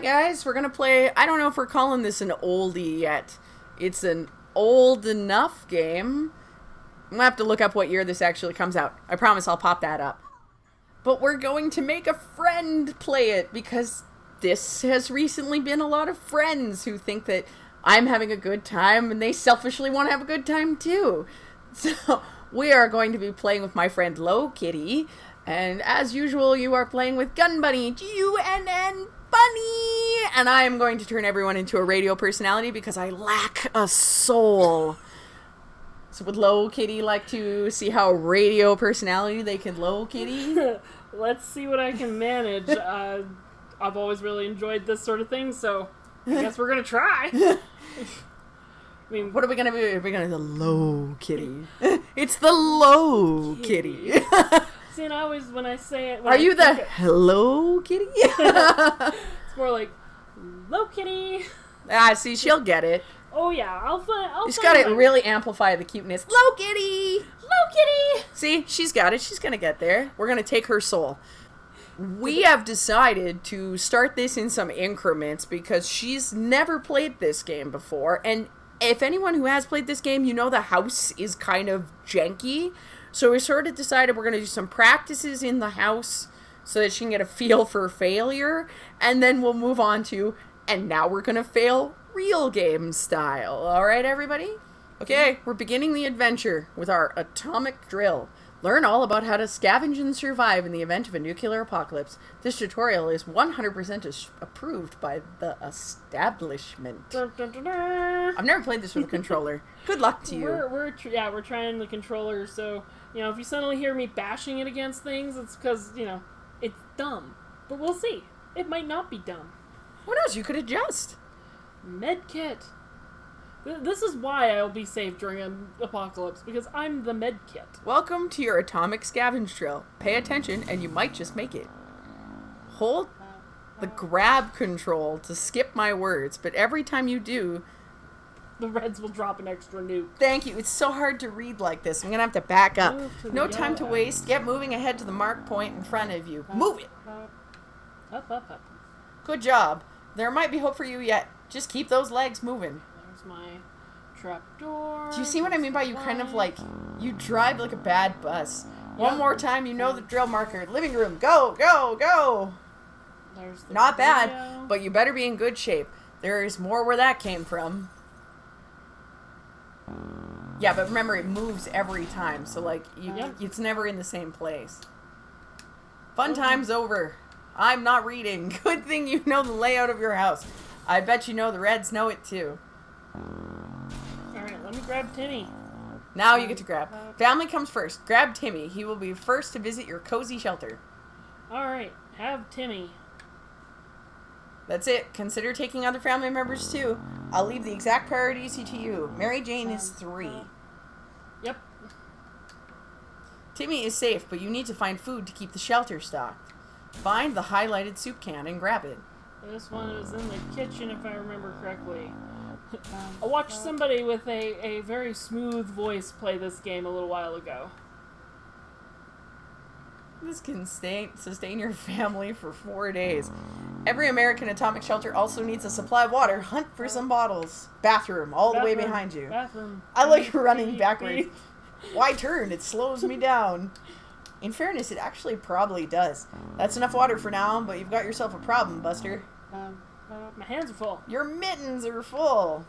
guys, we're gonna play, I don't know if we're calling this an oldie yet. It's an old enough game. I'm gonna have to look up what year this actually comes out. I promise I'll pop that up. But we're going to make a friend play it because this has recently been a lot of friends who think that I'm having a good time and they selfishly want to have a good time too. So we are going to be playing with my friend Low Kitty, and as usual you are playing with Gun Bunny, G.u.n.n. Bunny, and I am going to turn everyone into a radio personality because I lack a soul. So would Low Kitty like to see how radio personality they can Low Kitty? Let's see what I can manage. I've always really enjoyed this sort of thing, so I guess we're gonna try. I mean, what are we gonna do? We're gonna do Low Kitty. It's the Low Kitty. See, and I always, when I say it... Are you the Hello Kitty? It's more like, Low Kitty. Ah, see, she'll get it. Oh, yeah, I'll you just gotta really amplify the cuteness. Low Kitty! Low Kitty! See, she's got it. She's gonna get there. We're gonna take her soul. We have decided to start this in some increments because she's never played this game before, and if anyone who has played this game, you know the house is kind of janky. So we sort of decided we're going to do some practices in the house so that she can get a feel for failure. And then we'll move on to, and now we're going to fail real game style. All right, everybody? Okay, we're beginning the adventure with our atomic drill. Learn all about how to scavenge and survive in the event of a nuclear apocalypse. This tutorial is 100% approved by the establishment. Dun, dun, dun, dun. I've never played this with a controller. Good luck to you. We're trying the controller, so, if you suddenly hear me bashing it against things, it's because, it's dumb. But we'll see. It might not be dumb. Who knows? You could adjust. Medkit. This is why I'll be safe during an apocalypse, because I'm the medkit. Welcome to your atomic scavenge drill. Pay attention, and you might just make it. Hold the grab control to skip my words, but every time you do... the reds will drop an extra nuke. Thank you. It's so hard to read like this. I'm going to have to back up. No time to waste. Get moving ahead to the mark point in front of you. Move it! Up. Good job. There might be hope for you yet. Just keep those legs moving. My trapdoor. Do you see what I mean by you kind of like, you drive like a bad bus. One more time, you know the drill marker. Living room, go, go, go. There's the Not video. bad, but you better be in good shape. There's more where that came from. Yeah, but remember, it moves every time, so like, it's never in the same place. Fun time's over. I'm not reading. Good thing you know the layout of your house. I bet you know the Reds know it too. Alright, let me grab Timmy. Now you get to grab. Family comes first. Grab Timmy. He will be first to visit your cozy shelter. Alright, have Timmy. That's it. Consider taking other family members too. I'll leave the exact priorities to you. Mary Jane is 3. Yep. Timmy is safe, but you need to find food to keep the shelter stocked. Find the highlighted soup can and grab it. This one is in the kitchen, if I remember correctly. I watched somebody with a very smooth voice play this game a little while ago. This can sustain your family for 4 days. Every American atomic shelter also needs a supply of water. Hunt for some bottles. Bathroom, all the way behind you. Bathroom. I like running backward. Why turn? It slows me down. In fairness, it actually probably does. That's enough water for now, but you've got yourself a problem, Buster. My hands are full. Your mittens are full.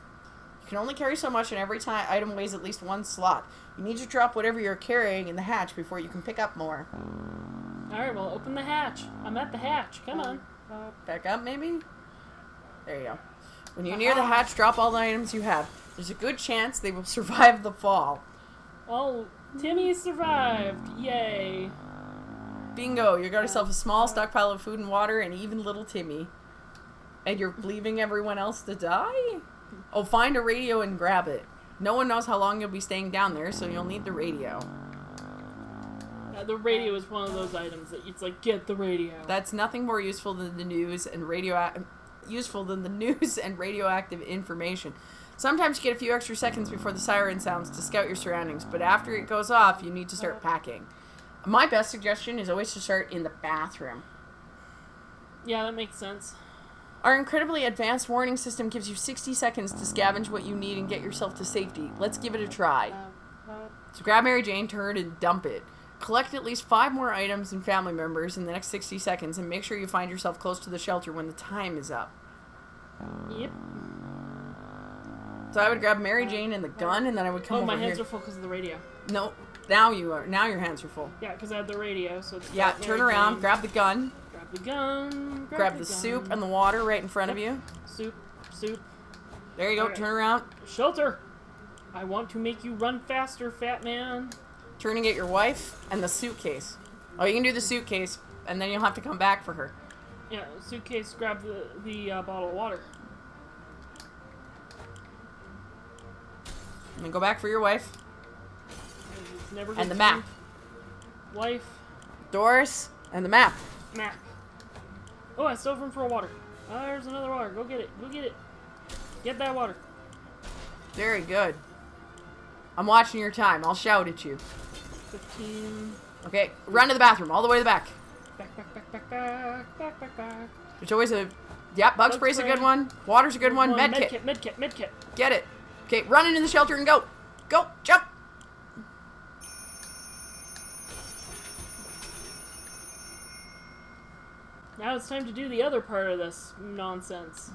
You can only carry so much, and every item weighs at least 1 slot. You need to drop whatever you're carrying in the hatch before you can pick up more. Alright, well, open the hatch. I'm at the hatch. Come on. Back up, maybe? There you go. When you're near the hatch, drop all the items you have. There's a good chance they will survive the fall. Oh, Timmy survived. Yay. Bingo. You got yourself a small stockpile of food and water, and even little Timmy. And you're leaving everyone else to die? Oh, find a radio and grab it. No one knows how long you'll be staying down there, so you'll need the radio. The radio is one of those items that it's like, get the radio. That's nothing more useful than the news and radioactive information. Sometimes you get a few extra seconds before the siren sounds to scout your surroundings, but after it goes off, you need to start packing. My best suggestion is always to start in the bathroom. Yeah, that makes sense. Our incredibly advanced warning system gives you 60 seconds to scavenge what you need and get yourself to safety. Let's give it a try. So grab Mary Jane, turn and dump it. Collect at least 5 more items and family members in the next 60 seconds and make sure you find yourself close to the shelter when the time is up. Yep. So I would grab Mary Jane and the gun, and then I would come over here. Oh, my hands are full because of the radio. No, now you are. Now your hands are full. Yeah, because I had the radio, so it's Yeah, turn around, grab the gun. Grab the gun. Grab the soup and the water right in front of you. Soup. There you go, Right. turn around. Shelter! I want to make you run faster, fat man. Turn and get your wife and the suitcase. Oh, you can do the suitcase, and then you'll have to come back for her. Yeah, suitcase, grab the bottle of water. And then go back for your wife. It's never And the good map. Wife. Doris and the map. Map. Oh, I still have room for a water. Oh, there's another water. Go get it. Go get it. Get that water. Very good. I'm watching your time. I'll shout at you. 15. Okay, run to the bathroom, all the way to the back. Back. There's always a... Yeah, bug spray's a good one. Water's a good one. Medkit. Medkit. Get it. Okay, run into the shelter and go. Go, jump. Now it's time to do the other part of this nonsense.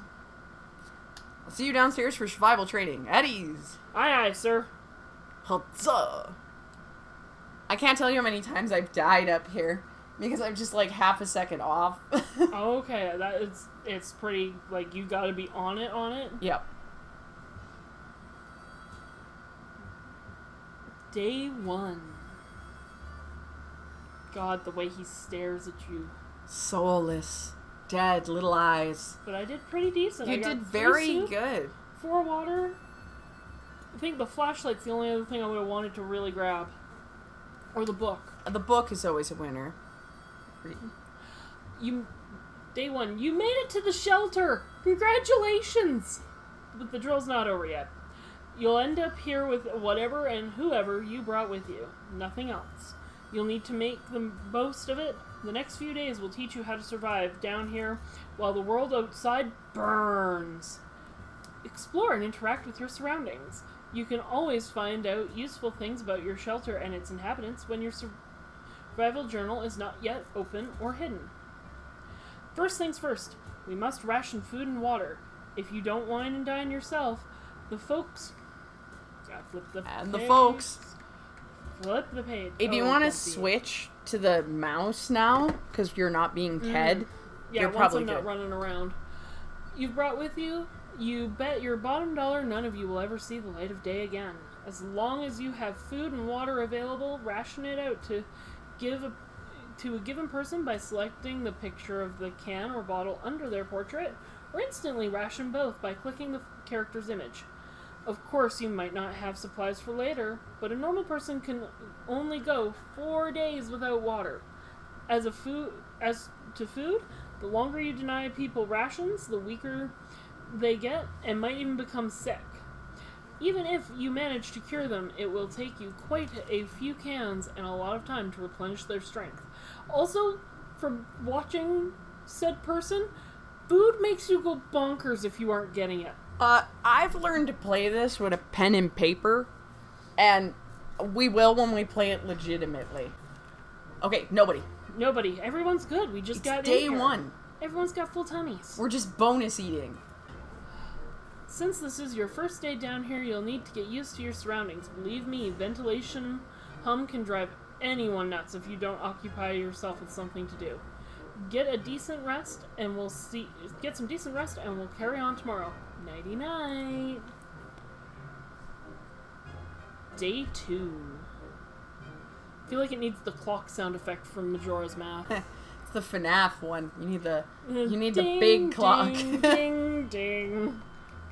I'll see you downstairs for survival training. At ease. Aye, sir. Huzzah. I can't tell you how many times I've died up here because I'm just like half a second off. Okay, it's pretty, like, you gotta be on it. Yep. Day 1. God, the way he stares at you. Soulless. Dead little eyes. But I did pretty decent. You I got did 3 very soup, good. 4 water. I think the flashlight's the only other thing I would have wanted to really grab. Or the book. The book is always a winner. Day 1, you made it to the shelter! Congratulations! But the drill's not over yet. You'll end up here with whatever and whoever you brought with you. Nothing else. You'll need to make the most of it. The next few days will teach you how to survive down here while the world outside burns. Explore and interact with your surroundings. You can always find out useful things about your shelter and its inhabitants when your survival journal is not yet open or hidden. First things first, we must ration food and water. If you don't wine and dine yourself, the folks... flip the page. If you want to switch to the mouse now, because you're not being Ted, you're probably not running around. You've brought with you, you bet your bottom dollar none of you will ever see the light of day again. As long as you have food and water available, ration it out to a given person by selecting the picture of the can or bottle under their portrait, or instantly ration both by clicking the character's image. Of course, you might not have supplies for later, but a normal person can only go 4 days without water. As to food, the longer you deny people rations, the weaker they get and might even become sick. Even if you manage to cure them, it will take you quite a few cans and a lot of time to replenish their strength. Also, from watching said person, food makes you go bonkers if you aren't getting it. I've learned to play this with a pen and paper, and we will when we play it legitimately. Okay, nobody. Everyone's good. We just got day in here. 1. Everyone's got full tummies. We're just bonus eating. Since this is your first day down here, you'll need to get used to your surroundings. Believe me, ventilation hum can drive anyone nuts if you don't occupy yourself with something to do. Get some decent rest, and we'll carry on tomorrow. Nighty night. Day 2. I feel like it needs the clock sound effect from Majora's Math. It's the FNAF one. You need the ding, big clock. Ding, ding, ding.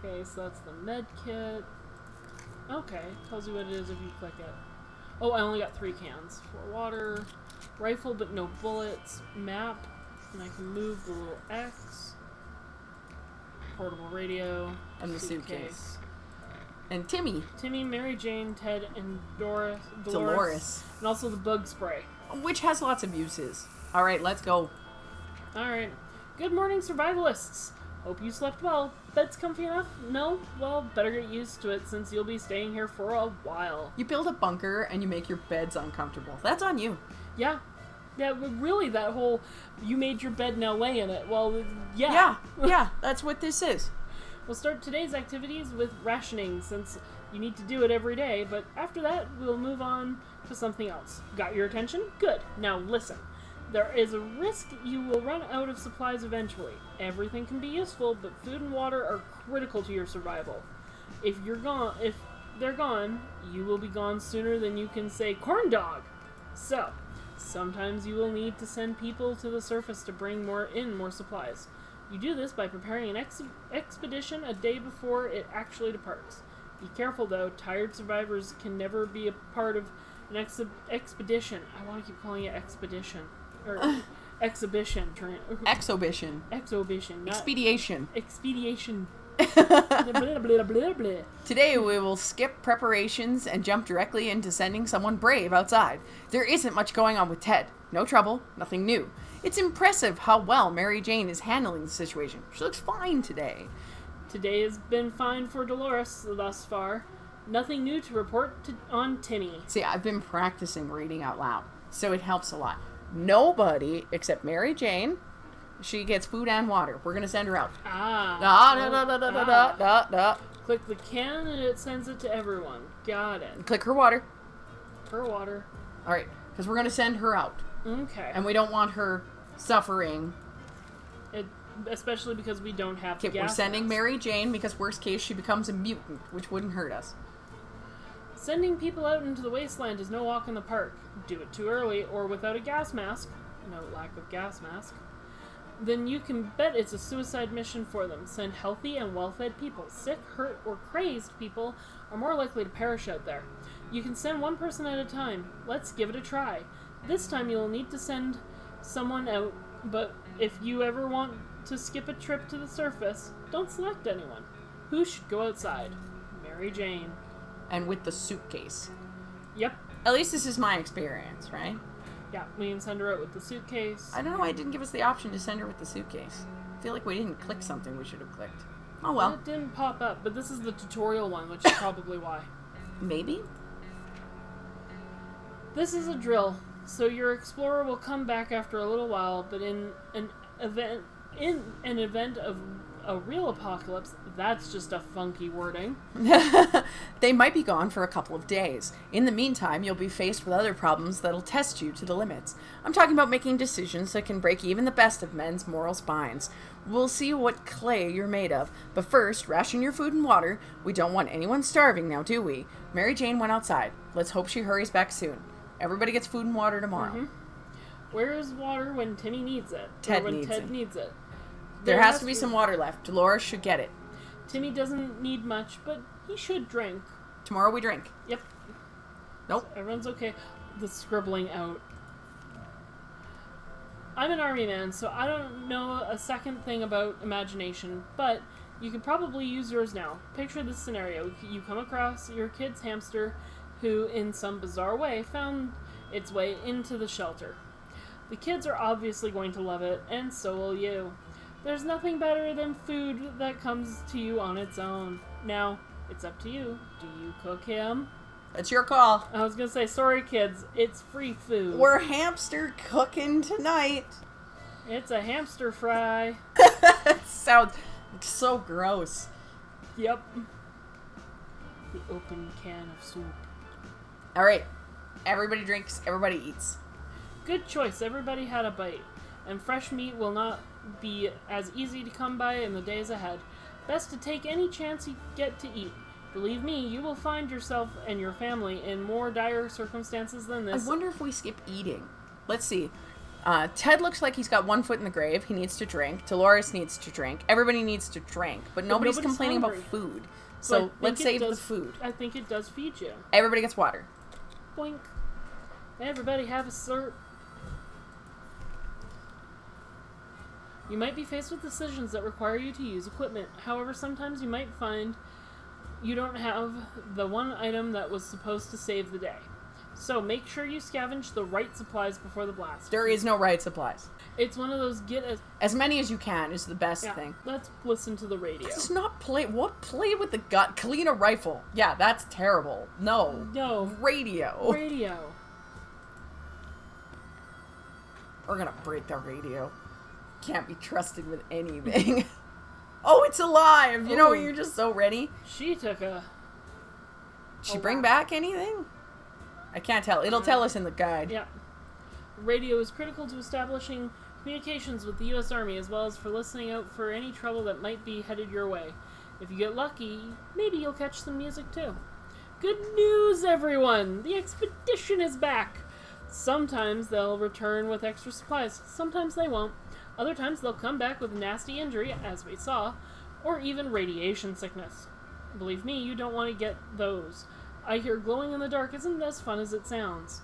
Okay, so that's the med kit. Okay, tells you what it is if you click it. Oh, I only got 3 cans. For water, rifle but no bullets, map, and I can move the little X, portable radio, and the suitcase. And Timmy, Mary Jane, Ted, and Dolores. And also the bug spray. Which has lots of uses. Alright, let's go. Alright. Good morning, survivalists. Hope you slept well. Bed's comfy enough? No? Well, better get used to it since you'll be staying here for a while. You build a bunker and you make your beds uncomfortable. That's on you. Yeah. Yeah, but really that whole, you made your bed, now lay in it. Well, yeah. Yeah, that's what this is. We'll start today's activities with rationing since you need to do it every day, but after that, we'll move on to something else. Got your attention? Good. Now listen. There is a risk you will run out of supplies eventually. Everything can be useful, but food and water are critical to your survival. If they're gone, you will be gone sooner than you can say corn dog. So, sometimes you will need to send people to the surface to bring more supplies. You do this by preparing an expedition a day before it actually departs. Be careful though, tired survivors can never be a part of an expedition. I want to keep calling it expedition. Or exhibition. Exhibition. Exhibition. Expediation. Expedition. Blah, blah, blah, blah. Today we will skip preparations and jump directly into sending someone brave outside. There isn't much going on with Ted. No trouble, nothing new. It's impressive how well Mary Jane is handling the situation. She looks fine today. Today has been fine for Dolores thus far. Nothing new to report on Timmy. See, I've been practicing reading out loud, so it helps a lot. Nobody except Mary Jane. She gets food and water. We're gonna send her out. Click the can and it sends it to everyone. Got it. Click her water. Her water. All right, because we're gonna send her out. Okay. And we don't want her suffering. Especially because we don't have the gas we're sending mask. Mary Jane because worst case she becomes a mutant, which wouldn't hurt us. Sending people out into the wasteland is no walk in the park. Do it too early or without a gas mask, no lack of gas mask, then you can bet it's a suicide mission for them. Send healthy and well-fed people. Sick, hurt, or crazed people are more likely to perish out there. You can send one person at a time. Let's give it a try. This time you'll need to send someone out, but if you ever want to skip a trip to the surface, don't select anyone. Who should go outside? Mary Jane. And with the suitcase. Yep. At least this is my experience, right? Yeah, we can send her out with the suitcase. I don't know why it didn't give us the option to send her with the suitcase. I feel like we didn't click something we should have clicked. Oh well. It didn't pop up, but this is the tutorial one, which is probably why. Maybe? This is a drill, so your explorer will come back after a little while, but in an event of a real apocalypse, that's just a funky wording. They might be gone for a couple of days. In the meantime, you'll be faced with other problems that'll test you to the limits. I'm talking about making decisions that can break even the best of men's moral spines. We'll see what clay you're made of. But first, ration your food and water. We don't want anyone starving now, do we? Mary Jane went outside. Let's hope she hurries back soon. Everybody gets food and water tomorrow. Mm-hmm. Where is water when Timmy needs it? Ted needs it. There has to be some water left. Dolores should get it. Timmy doesn't need much, but he should drink. Tomorrow we drink. Yep. Nope. So everyone's okay. The scribbling out. I'm an army man, so I don't know a second thing about imagination, but you could probably use yours now. Picture this scenario. You come across your kid's hamster who, in some bizarre way, found its way into the shelter. The kids are obviously going to love it, and so will you. There's nothing better than food that comes to you on its own. Now, it's up to you. Do you cook him? It's your call. I was gonna say, sorry kids, it's free food. We're hamster cooking tonight. It's a hamster fry. It sounds so gross. Yep. The open can of soup. Alright. Everybody drinks, everybody eats. Good choice. Everybody had a bite. And fresh meat will not be as easy to come by in the days ahead. Best to take any chance you get to eat. Believe me, you will find yourself and your family in more dire circumstances than this. I wonder if we skip eating. Let's see. Ted looks like he's got one foot in the grave. He needs to drink. Dolores needs to drink. Everybody needs to drink. But nobody's complaining hungry. about food. So let's save the food. I think it does feed you. Everybody gets water. Boink. Everybody have a slurp. You might be faced with decisions that require you to use equipment. However, sometimes you might find you don't have the one item that was supposed to save the day. So make sure you scavenge the right supplies before the blast. There is no right supplies. It's one of those as many as you can is the best thing. Let's listen to the radio. Let's not play with the gun. Clean a rifle. Yeah, that's terrible. No. Radio. We're gonna break the radio. Can't be trusted with anything. Oh, it's alive! You know, you're just so ready. She took a... Did she bring back anything? I can't tell. It'll tell us in the guide. Yeah. Radio is critical to establishing communications with the U.S. Army, as well as for listening out for any trouble that might be headed your way. If you get lucky, maybe you'll catch some music too. Good news, everyone! The expedition is back! Sometimes they'll return with extra supplies. Sometimes they won't. Other times they'll come back with nasty injury, as we saw, or even radiation sickness. Believe me, you don't want to get those. I hear glowing in the dark isn't as fun as it sounds.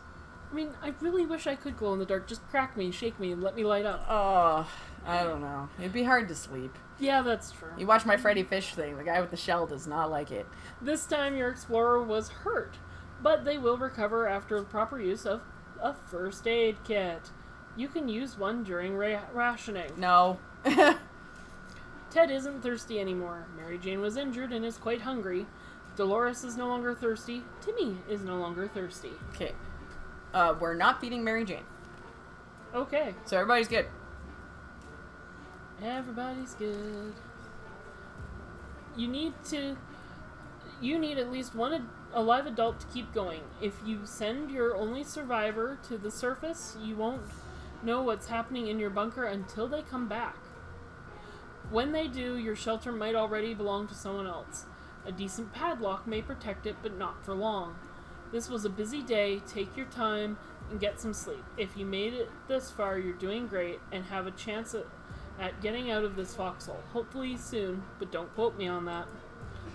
I mean, I really wish I could glow in the dark. Just crack me, shake me, and let me light up. Oh, I don't know. It'd be hard to sleep. Yeah, that's true. You watch my Freddy Fish thing. The guy with the shell does not like it. This time your explorer was hurt, but they will recover after the proper use of a first aid kit. You can use one during rationing. No. Ted isn't thirsty anymore. Mary Jane was injured and is quite hungry. Dolores is no longer thirsty. Timmy is no longer thirsty. Okay. We're not feeding Mary Jane. Okay. So everybody's good. Everybody's good. You need at least one alive adult to keep going. If you send your only survivor to the surface, you won't know what's happening in your bunker until they come back. When they do, your shelter might already belong to someone else. A decent padlock may protect it, but not for long. This was a busy day. Take your time and get some sleep. If you made it this far, you're doing great and have a chance at getting out of this foxhole. Hopefully soon, but don't quote me on that.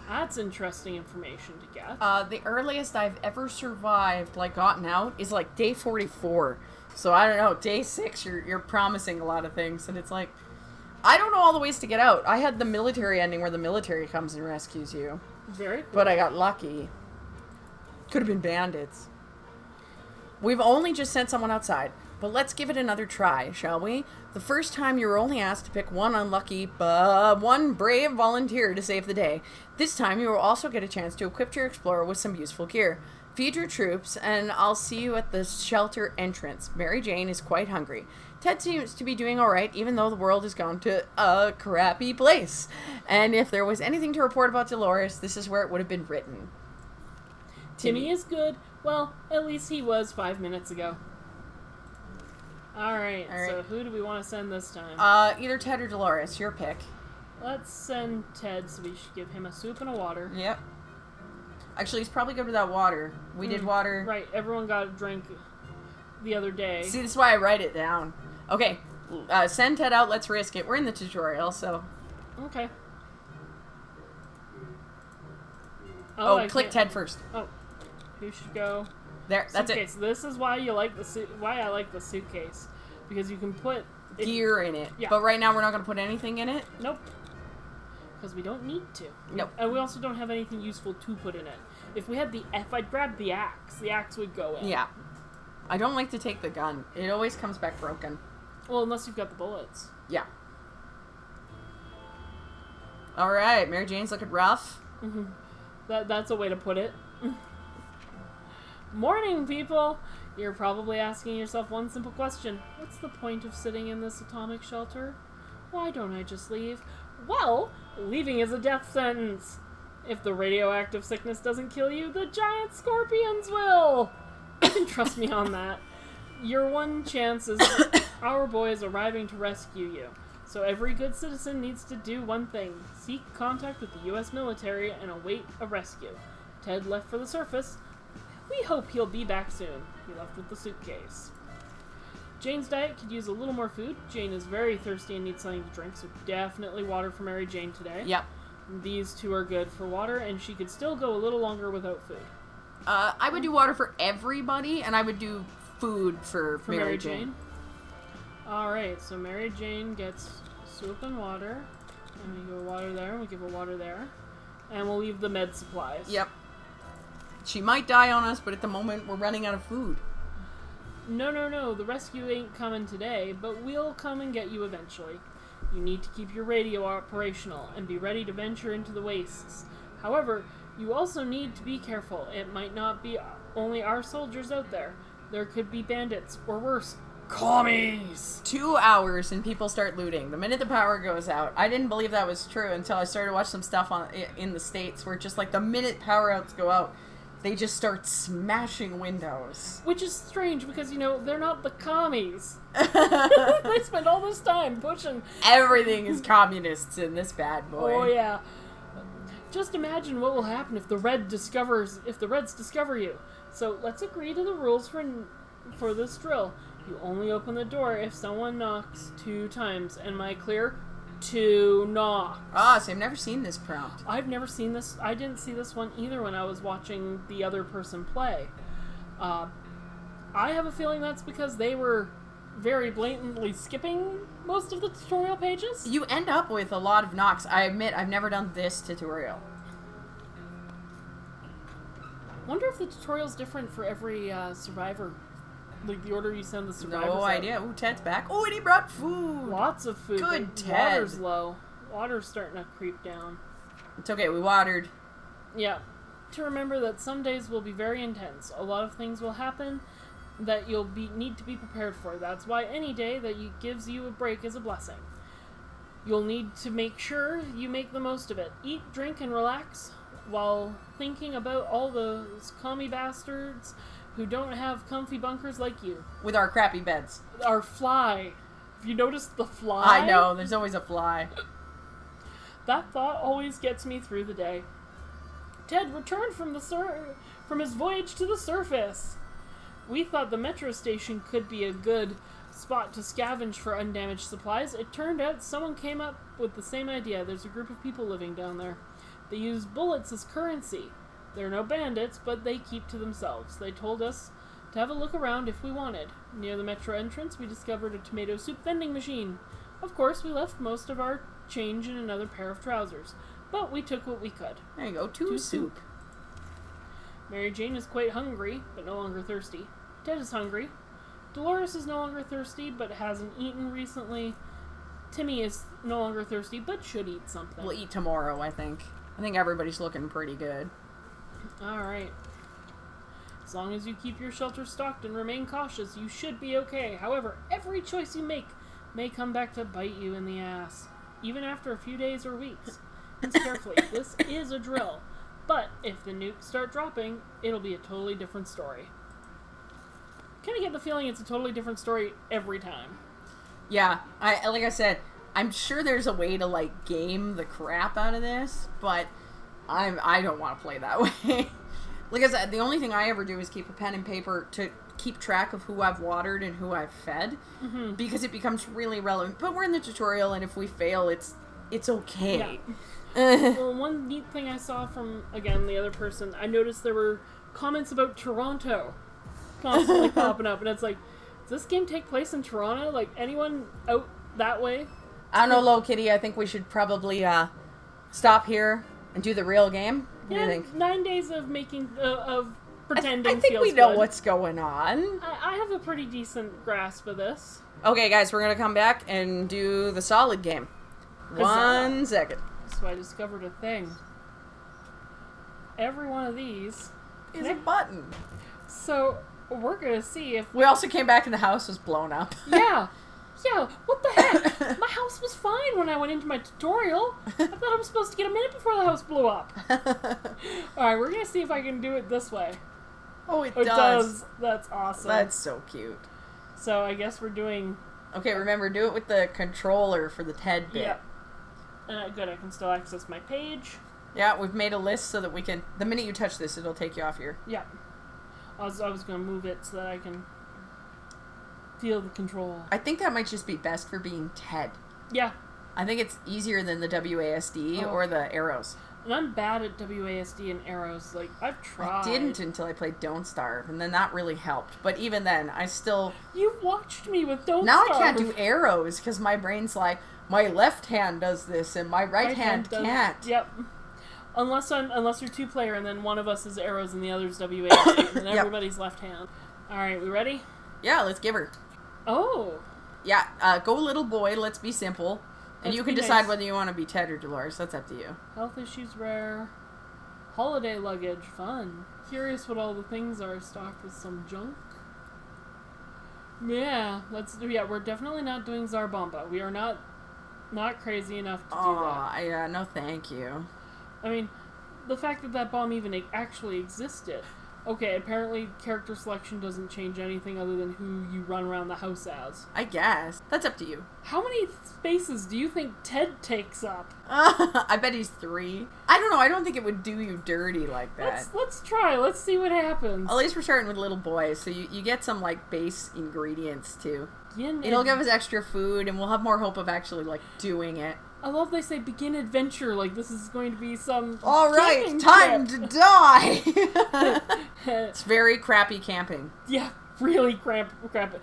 That's interesting information to get. The earliest I've ever survived, gotten out, is day 44. So I don't know, day 6, you're promising a lot of things, and it's like, I don't know all the ways to get out. I had the military ending where the military comes and rescues you. Very cool. But I got lucky. Could have been bandits. We've only just sent someone outside, but let's give it another try, shall we? The first time you were only asked to pick one unlucky, but one brave volunteer to save the day. This time you will also get a chance to equip your explorer with some useful gear. Feed your troops, and I'll see you at the shelter entrance. Mary Jane is quite hungry. Ted seems to be doing alright, even though the world has gone to a crappy place. And if there was anything to report about Dolores, this is where it would have been written. Timmy is good. Well, at least he was 5 minutes ago. Alright, so who do we want to send this time? Either Ted or Dolores, your pick. Let's send Ted, so we should give him a soup and a water. Yep. Actually, he's probably good without water. We did water. Right, everyone got a drink the other day. See, this is why I write it down. Okay, send Ted out, let's risk it. We're in the tutorial, so... Okay. Click Ted first. Oh, who should go? There, that's suitcase. It. This is why you like why I like the suitcase, because you can put gear in it. Yeah. But right now we're not going to put anything in it. Nope. Because we don't need to. Nope. And we also don't have anything useful to put in it. If I'd grabbed the axe would go in. Yeah. I don't like to take the gun. It always comes back broken. Well, unless you've got the bullets. Yeah. All right, Mary Jane's looking rough. Mm-hmm. That's a way to put it. Morning, people! You're probably asking yourself one simple question. What's the point of sitting in this atomic shelter? Why don't I just leave? Well, leaving is a death sentence. If the radioactive sickness doesn't kill you, the giant scorpions will! You can trust me on that. Your one chance is our boys arriving to rescue you. So every good citizen needs to do one thing. Seek contact with the U.S. military and await a rescue. Ted left for the surface. We hope he'll be back soon. He left with the suitcase. Jane's diet could use a little more food. Jane is very thirsty and needs something to drink, so definitely water for Mary Jane today. Yep. These two are good for water, and she could still go a little longer without food. I would do water for everybody, and I would do food for Mary Jane. Alright, so Mary Jane gets soup and water, and we give her water there, and we give her water there, and we'll leave the med supplies. Yep. She might die on us, but at the moment we're running out of food. No, the rescue ain't coming today, but we'll come and get you eventually. You need to keep your radio operational and be ready to venture into the wastes. However, you also need to be careful. It might not be only our soldiers out there. There could be bandits, or worse, commies! 2 hours and people start looting. The minute the power goes out, I didn't believe that was true until I started watching some stuff in the States where just like the minute power outs go out, they just start smashing windows. Which is strange because, they're not the commies. They spend all this time pushing. Everything is communists in this bad boy. Oh, yeah. Just imagine what will happen if the Reds discover you. So let's agree to the rules for this drill. You only open the door if someone knocks 2 times. Am I clear? 2 knocks. So I've never seen this prompt. I've never seen this. I didn't see this one either when I was watching the other person play. I have a feeling that's because they were very blatantly skipping most of the tutorial pages. You end up with a lot of knocks. I admit, I've never done this tutorial. Wonder if the tutorial's different for every survivor. Like the order you send the survivors No out. idea. Ooh, Ted's back. Oh, and he brought food. Lots of food. Good but Ted. Water's low. Water's starting to creep down. It's okay, we watered. Yeah. To remember that some days will be very intense. A lot of things will happen that you'll need to be prepared for. That's why any day that gives you a break is a blessing. You'll need to make sure you make the most of it. Eat, drink, and relax while thinking about all those commie bastards who don't have comfy bunkers like you. With our crappy beds. Our fly. Have you noticed the fly? I know, there's always a fly. That thought always gets me through the day. Ted returned from his voyage to the surface. We thought the metro station could be a good spot to scavenge for undamaged supplies. It turned out someone came up with the same idea. There's a group of people living down there. They use bullets as currency. They're no bandits, but they keep to themselves. They told us to have a look around if we wanted. Near the metro entrance, we discovered a tomato soup vending machine. Of course, we left most of our change in another pair of trousers, but we took what we could. There you go, two soup. Mary Jane is quite hungry, but no longer thirsty. Ted is hungry. Dolores is no longer thirsty, but hasn't eaten recently. Timmy is no longer thirsty, but should eat something. We'll eat tomorrow, I think. I think everybody's looking pretty good. Alright. As long as you keep your shelter stocked and remain cautious, you should be okay. However, every choice you make may come back to bite you in the ass, even after a few days or weeks. Think carefully. This is a drill. But if the nukes start dropping, it'll be a totally different story. Kind of get the feeling it's a totally different story every time. Yeah, like I said, I'm sure there's a way to like game the crap out of this, but I don't want to play that way. Like I said, the only thing I ever do is keep a pen and paper to keep track of who I've watered and who I've fed, because it becomes really relevant. But we're in the tutorial, and if we fail, it's okay. Yeah. Well, one neat thing I saw from, again, the other person, I noticed there were comments about Toronto constantly popping up, and it's like, does this game take place in Toronto? Like, anyone out that way? I don't know, Low Kitty, I think we should probably stop here and do the real game. What do you think? 9 days of making, of pretending I think feels we know good. what's going on. I have a pretty decent grasp of this. Okay, guys, we're going to come back and do the solid game. Huzzah. 1 second. So I discovered a thing. Every one of these Is a button. So we're gonna see if We also came back and the house was blown up. yeah, what the heck? My house was fine when I went into my tutorial. I thought I was supposed to get a minute before the house blew up. Alright, we're gonna see if I can do it this way. Oh, it It does. does. That's awesome. That's so cute. So I guess we're doing... Okay, remember, do it with the controller for the TED bit. Yeah. Good, I can still access my page. Yeah, we've made a list so that we can... The minute you touch this, it'll take you off here. Yeah. I was going to move it so that I can feel the control. I think that might just be best for being TED. Yeah. I think it's easier than the WASD or the arrows. And I'm bad at WASD and arrows. Like, I've tried. I didn't until I played Don't Starve, and then that really helped. But even then, I still... You watched me with Don't Now Starve. I can't do arrows, because my brain's like, my left hand does this, and my right hand can't. Yep. Unless you're 2-player and then one of us is arrows and the other's WASD, and then everybody's left hand. Alright, we ready? Yeah, let's give her. Oh. Yeah, go little boy, let's be simple. And you can decide nice. whether you want to be Ted or Dolores. That's up to you. Health issues rare. Holiday luggage, fun. Curious what all the things are stocked with some junk. Yeah, we're definitely not doing Zarbomba. We are not crazy enough to do that. Yeah, no thank you. I mean, the fact that bomb even actually existed. Okay, apparently character selection doesn't change anything other than who you run around the house as. I guess. That's up to you. How many spaces do you think Ted takes up? I bet he's 3. I don't know. I don't think it would do you dirty like that. Let's try. Let's see what happens. At least we're starting with little boys, so you get some, like, base ingredients, too. Begin It'll give us extra food, and we'll have more hope of actually, like, doing it. I love they say begin adventure, like this is going to be some all right, time to die! It's very crappy camping. Yeah, really crappy.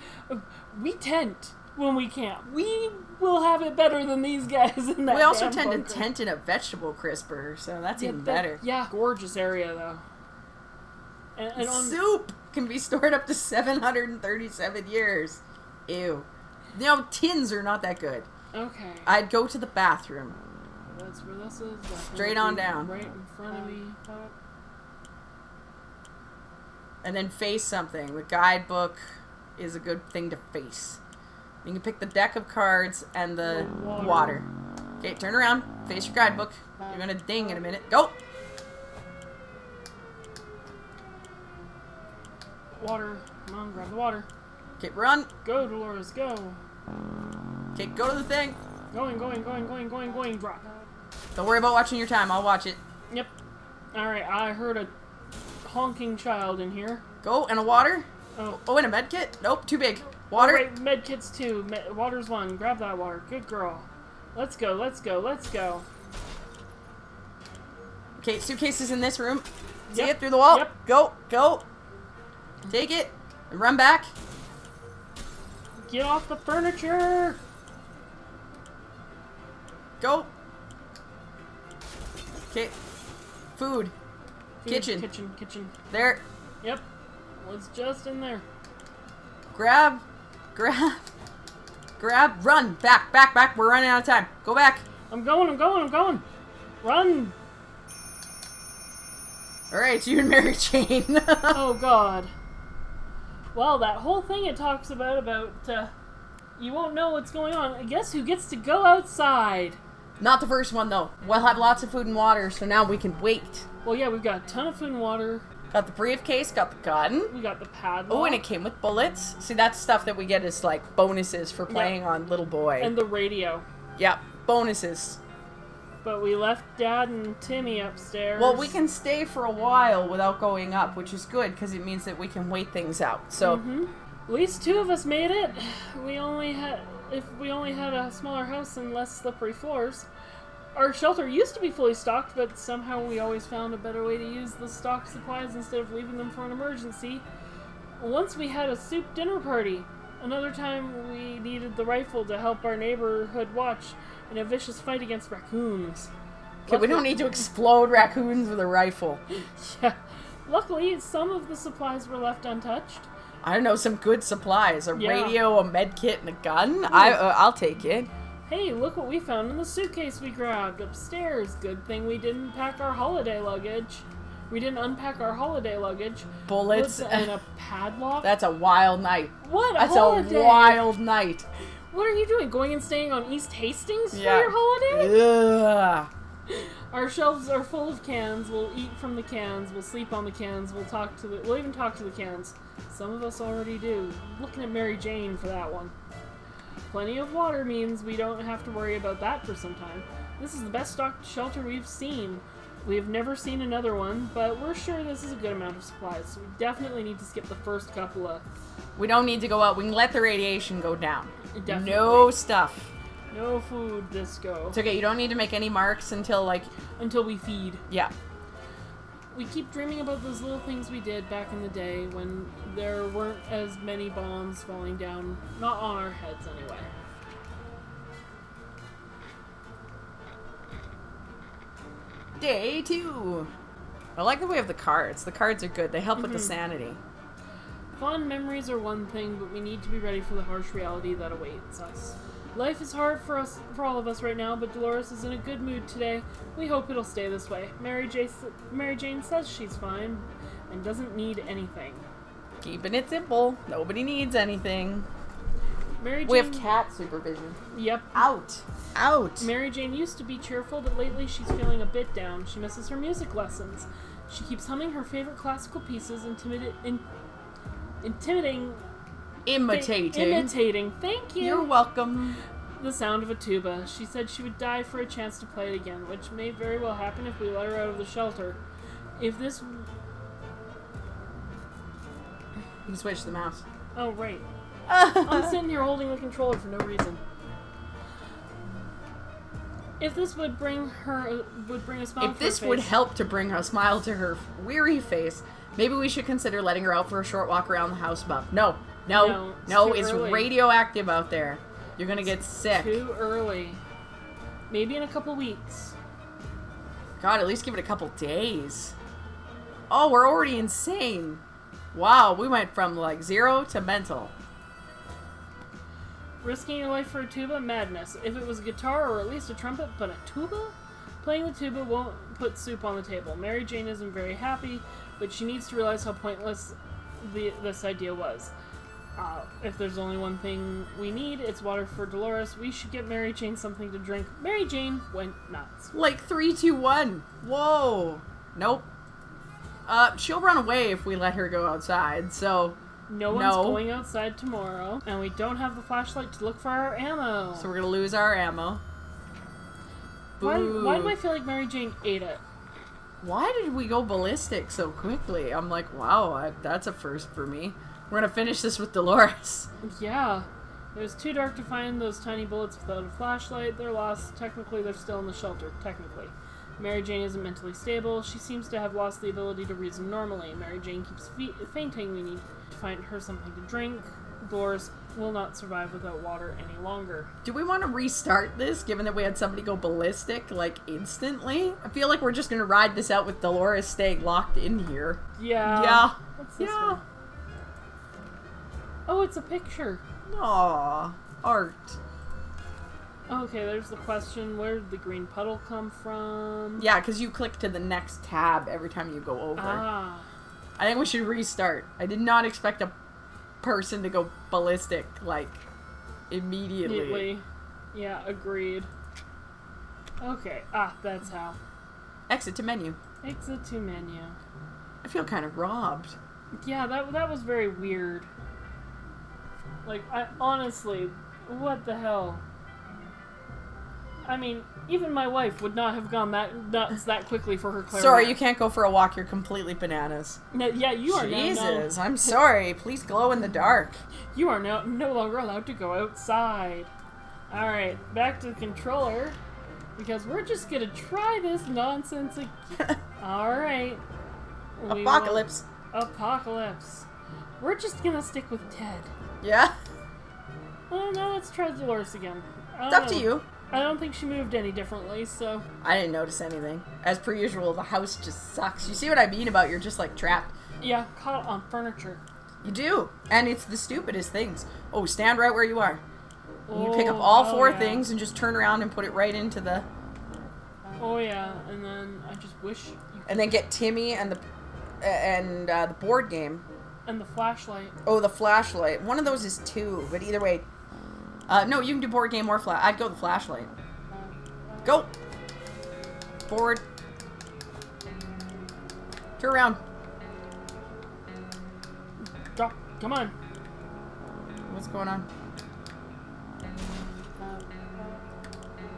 We tent when we camp. We will have it better than these guys in that. We also tend bunker. to tent in a vegetable crisper, so that's even better. Yeah, gorgeous area though. And soup can be stored up to 737 years. Ew. You know, tins are not that good. Okay. I'd go to the bathroom. That's where this is. Straight on down. Right in front of me. And then face something. The guidebook is a good thing to face. You can pick the deck of cards and the water. Okay, turn around. Face your guidebook. You're gonna ding in a minute. Go! Water. Come on, grab the water. Okay, run. Go, Dolores, go. Okay, go to the thing. Going. Drop. Don't worry about watching your time. I'll watch it. Yep. Alright, I heard a honking child in here. Go, and a water. Oh, and a med kit? Nope, too big. Water. Oh, right, med kits 2. Water's 1. Grab that water. Good girl. Let's go. Okay, suitcases in this room. See Yep. it through the wall? Yep. Go. Take it. And run back. Get off the furniture! Go. Okay. Food. Kitchen. There. Yep. Was just in there. Grab. Run. Back. We're running out of time. Go back. I'm going. Run! Alright, you and Mary Jane. Oh, God. Well, that whole thing it talks about you won't know what's going on. I guess who gets to go outside? Not the first one, though. We'll have lots of food and water, so now we can wait. Well, yeah, we've got a ton of food and water. Got the briefcase, got the gun. We got the padlock. Oh, and it came with bullets. See, that's stuff that we get as, like, bonuses for playing on Little Boy. And the radio. Yeah, bonuses. But we left Dad and Timmy upstairs. Well, we can stay for a while without going up, which is good, because it means that we can wait things out. So, At least 2 of us made it. If we only had a smaller house and less slippery floors. Our shelter used to be fully stocked, but somehow we always found a better way to use the stocked supplies instead of leaving them for an emergency. Once we had a soup dinner party. Another time we needed the rifle to help our neighborhood watch in a vicious fight against raccoons. okay, we don't need to explode raccoons with a rifle. Yeah. Luckily, some of the supplies were left untouched. I don't know, some good supplies. A radio, a med kit, and a gun. I'll take it. Hey, look what we found in the suitcase we grabbed upstairs. Good thing we didn't pack our holiday luggage. We didn't unpack our holiday luggage. Bullets and a padlock. That's a wild night. What? That's holiday? a wild night. What are you doing? Going and staying on East Hastings for your holiday? Ugh. Our shelves are full of cans. We'll eat from the cans. We'll sleep on the cans. We'll even talk to the cans. Some of us already do. Looking at Mary Jane for that one. Plenty of water means we don't have to worry about that for some time. This is the best stocked shelter we've seen. We have never seen another one, but we're sure this is a good amount of supplies, so we definitely need to skip the first couple of... We don't need to go out. We can let the radiation go down. Definitely. No stuff. No food, disco. It's okay. You don't need to make any marks until, like... Until we feed. Yeah. We keep dreaming about those little things we did back in the day when there weren't as many bombs falling down. Not on our heads, anyway. Day 2. I like the way of the cards. The cards are good. They help with the sanity. Fond memories are one thing, but we need to be ready for the harsh reality that awaits us. Life is hard for all of us right now, but Dolores is in a good mood today. We hope it'll stay this way. Mary Jane says she's fine and doesn't need anything. Keeping it simple. Nobody needs anything. Mary Jane, we have cat supervision. Yep. Out. Mary Jane used to be cheerful, but lately she's feeling a bit down. She misses her music lessons. She keeps humming her favorite classical pieces, imitating. Thank you. You're welcome. The sound of a tuba. She said she would die for a chance to play it again, which may very well happen if we let her out of the shelter. If this... You can switch the mouse. Oh, right. I'm sitting here holding the controller for no reason. If this would bring a smile to her face... If this would help to bring a smile to her weary face, maybe we should consider letting her out for a short walk around the house above. No, it's early. radioactive out there. You're gonna get sick. Too early. Maybe in a couple weeks. God, at least give it a couple days. Oh, we're already insane. Wow, we went from like 0 to mental. Risking your life for a tuba? Madness. If it was a guitar or at least a trumpet, but a tuba? Playing the tuba won't put soup on the table. Mary Jane isn't very happy, but she needs to realize how pointless this idea was. If there's only one thing we need, it's water for Dolores. We should get Mary Jane something to drink. Mary Jane went nuts. Like 3, 2, 1. Whoa. Nope. She'll run away if we let her go outside, so... No one's going outside tomorrow, and we don't have the flashlight to look for our ammo. So we're gonna lose our ammo. Why do I feel like Mary Jane ate it? Why did we go ballistic so quickly? I'm like, wow, that's a first for me. We're gonna finish this with Dolores. Yeah. It was too dark to find those tiny bullets without a flashlight. They're lost. Technically, they're still in the shelter. Technically. Mary Jane isn't mentally stable. She seems to have lost the ability to reason normally. Mary Jane keeps fainting. We need to find her something to drink. Dolores will not survive without water any longer. Do we want to restart this, given that we had somebody go ballistic, like, instantly? I feel like we're just gonna ride this out with Dolores staying locked in here. Yeah. Yeah. What's this one? Oh, it's a picture. Aww. Art. Okay, there's the question, where did the green puddle come from? Yeah, because you click to the next tab every time you go over. Ah. I think we should restart. I did not expect a person to go ballistic, like, immediately. Yeah, agreed. Okay, that's how. Exit to menu. Exit to menu. I feel kind of robbed. Yeah, that was very weird. Like, honestly, what the hell? I mean, even my wife would not have gone that nuts that quickly for her clarinet. Sorry, you can't go for a walk. You're completely bananas. No, yeah, you are now. Jesus, I'm sorry. Please glow in the dark. You are now no longer allowed to go outside. Alright, back to the controller. Because we're just gonna try this nonsense again. Alright. Apocalypse. Apocalypse. We're just gonna stick with Ted. Yeah? Oh no, let's try Dolores again. It's up to you. I don't think she moved any differently, so... I didn't notice anything. As per usual, the house just sucks. You see what I mean about you're just, like, trapped? Yeah, caught on furniture. You do. And it's the stupidest things. Oh, stand right where you are. And you pick up all four things and just turn around and put it right into the... Oh, yeah. And then I just wish... And then get Timmy and the board game. And the flashlight. Oh, the flashlight. One of those is 2, but either way... no, you can do board game or flash. I'd go the flashlight. Go! Forward. Turn around. Go. Come on. What's going on?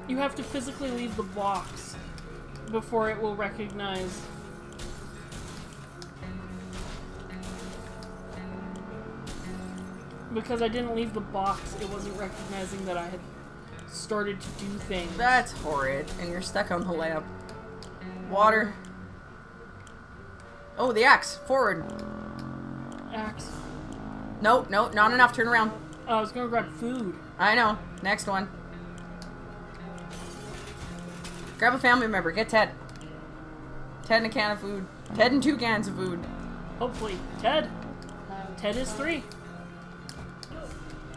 You have to physically leave the box before it will recognize... Because I didn't leave the box, it wasn't recognizing that I had started to do things. That's horrid. And you're stuck on the lamp. Water. Oh, the axe. Forward. Axe. No, not enough. Turn around. Oh, I was gonna grab food. I know. Next one. Grab a family member. Get Ted. Ted and a can of food. Ted and 2 cans of food. Hopefully. Ted. Ted is 3.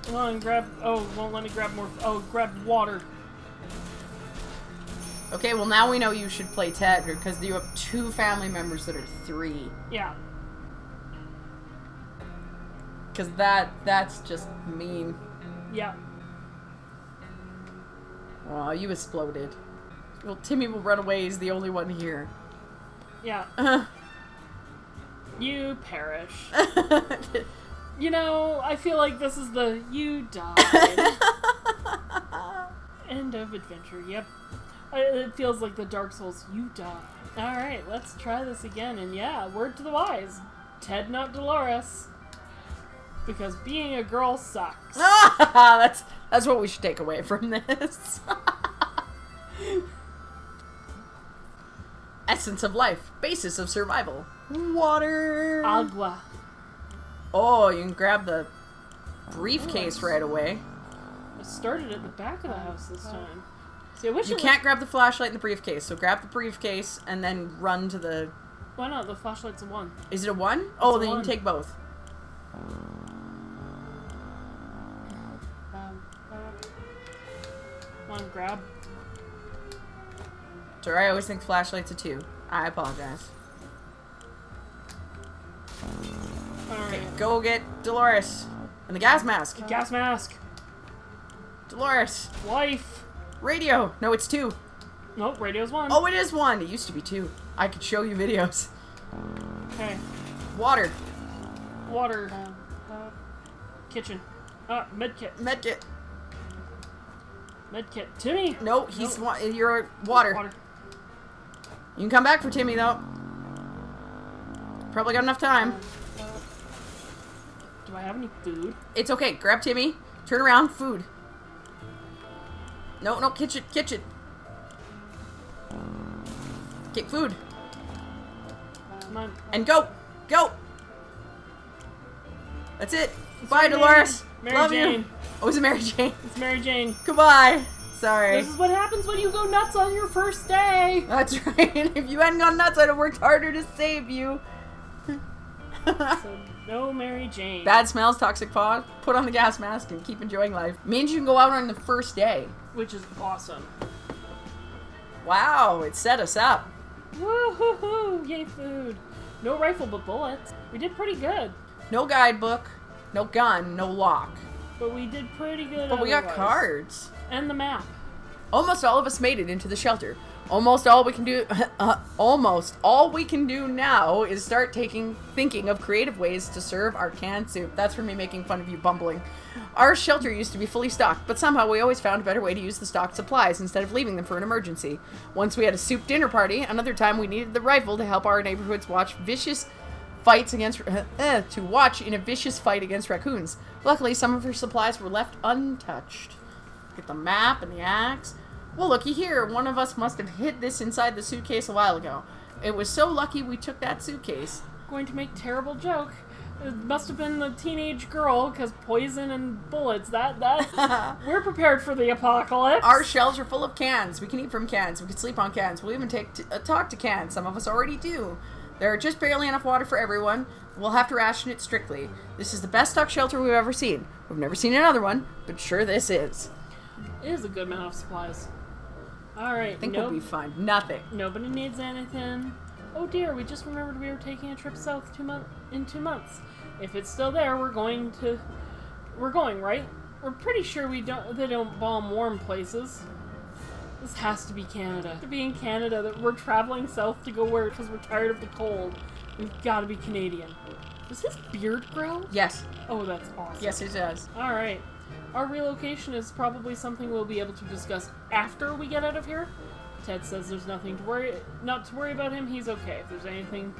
Come on, grab... Oh, won't let me grab more... Oh, grab water. Okay, well now we know you should play Ted, because you have 2 family members that are 3. Yeah. Because that's just mean. Yeah. Aw, you exploded. Well, Timmy will run away. He's the only one here. Yeah. You perish. You know, I feel like this is the you died. End of adventure. Yep. It feels like the Dark Souls. You die. Alright, let's try this again. And yeah, word to the wise. Ted, not Dolores. Because being a girl sucks. That's what we should take away from this. Essence of life. Basis of survival. Water. Agua. Oh, you can grab the briefcase right away. I started at the back of the house this time. See, I wish you can't grab the flashlight in the briefcase, so grab the briefcase and then run to the... Why not? The flashlight's a 1. Is it a 1? Oh, then you 1. can take both. Come on, grab. Sorry, I always think flashlight's a 2. I apologize. Alright. Okay, go get Dolores. And the gas mask. Gas mask. Dolores. Life. Radio. No, it's 2. Nope, radio's 1. Oh, it is 1. It used to be 2. I could show you videos. Okay. Water. Water. Kitchen. Medkit. Medkit. Medkit. Timmy! No, you're water. Water. You can come back for Timmy, though. Probably got enough time. Do I have any food? It's okay. Grab Timmy. Turn around. Food. No, kitchen. Get food. Come on. And go. That's it. It's Bye, Mary Dolores. Mary Love Jane. you. Oh, is it Mary Jane? It's Mary Jane. Goodbye. Sorry. This is what happens when you go nuts on your first day. That's right. If you hadn't gone nuts, I'd have worked harder to save you. So, no Mary Jane. Bad smells, toxic fog. Put on the gas mask and keep enjoying life. Means you can go out on the first day. Which is awesome. Wow, it set us up. Woo-hoo-hoo! Yay, food. No rifle, but bullets. We did pretty good. No guidebook, no gun, no lock. But we did pretty good. But we got otherwise. cards. And the map. Almost all of us made it into the shelter. Almost all we can do now is start thinking of creative ways to serve our canned soup. That's for me making fun of you bumbling. Our shelter used to be fully stocked, but somehow we always found a better way to use the stocked supplies instead of leaving them for an emergency. Once we had a soup dinner party, another time we needed the rifle to help our neighborhoods watch in a vicious fight against raccoons. Luckily, some of her supplies were left untouched. Get the map and the axe. Well, looky here. One of us must have hid this inside the suitcase a while ago. It was so lucky we took that suitcase. Going to make terrible joke. It must have been the teenage girl, because poison and bullets, we're prepared for the apocalypse. Our shelves are full of cans. We can eat from cans. We can sleep on cans. We'll even talk to cans. Some of us already do. There are just barely enough water for everyone. We'll have to ration it strictly. This is the best stocked shelter we've ever seen. We've never seen another one, but sure this is. It is a good amount of supplies. Alright, I think we'll be fine. Nothing. Nobody needs anything. Oh dear, we just remembered we were taking a trip south in 2 months. If it's still there, we're going, right? We're pretty sure they don't bomb warm places. This has to be Canada. To be in Canada, that we're traveling south to go where because we're tired of the cold. We've got to be Canadian. Does his beard grow? Yes. Oh, that's awesome. Yes, it does. Alright. Our relocation is probably something we'll be able to discuss after we get out of here. Ted says there's nothing to worry about him. He's okay. If there's anything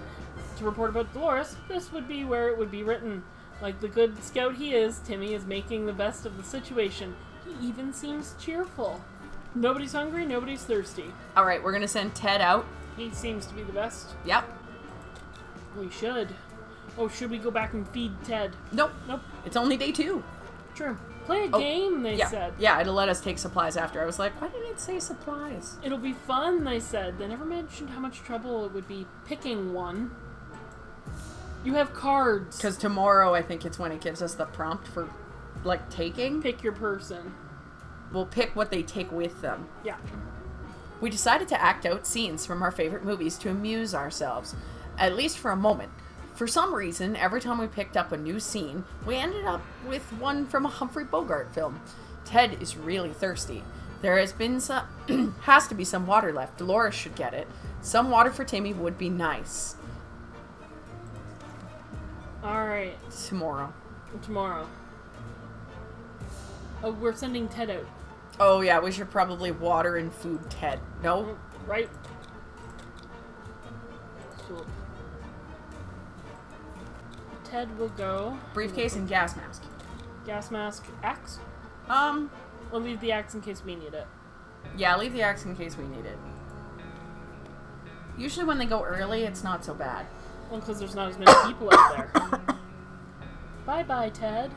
to report about Dolores, this would be where it would be written. Like the good scout he is, Timmy is making the best of the situation. He even seems cheerful. Nobody's hungry, nobody's thirsty. Alright, we're going to send Ted out. He seems to be the best. Yep. We should. Oh, should we go back and feed Ted? Nope. Nope. It's only day 2. True. Play a game, they yeah. said. Yeah, it'll let us take supplies after. I was like, why didn't it say supplies? It'll be fun, they said. They never mentioned how much trouble it would be picking one. You have cards. Because tomorrow, I think it's when it gives us the prompt for, like, taking. Pick your person. We'll pick what they take with them. Yeah. We decided to act out scenes from our favorite movies to amuse ourselves, at least for a moment. For some reason, every time we picked up a new scene, we ended up with one from a Humphrey Bogart film. Ted is really thirsty. There has to be some water left. Dolores should get it. Some water for Timmy would be nice. Alright. Tomorrow. Oh, we're sending Ted out. Oh yeah, we should probably water and food Ted. No? Right. So, Ted will go. Briefcase and gas mask. Gas mask, axe? Or Or leave the axe in case we need it. Yeah, leave the axe in case we need it. Usually when they go early, it's not so bad. Well, because there's not as many people out there. Bye-bye, Ted.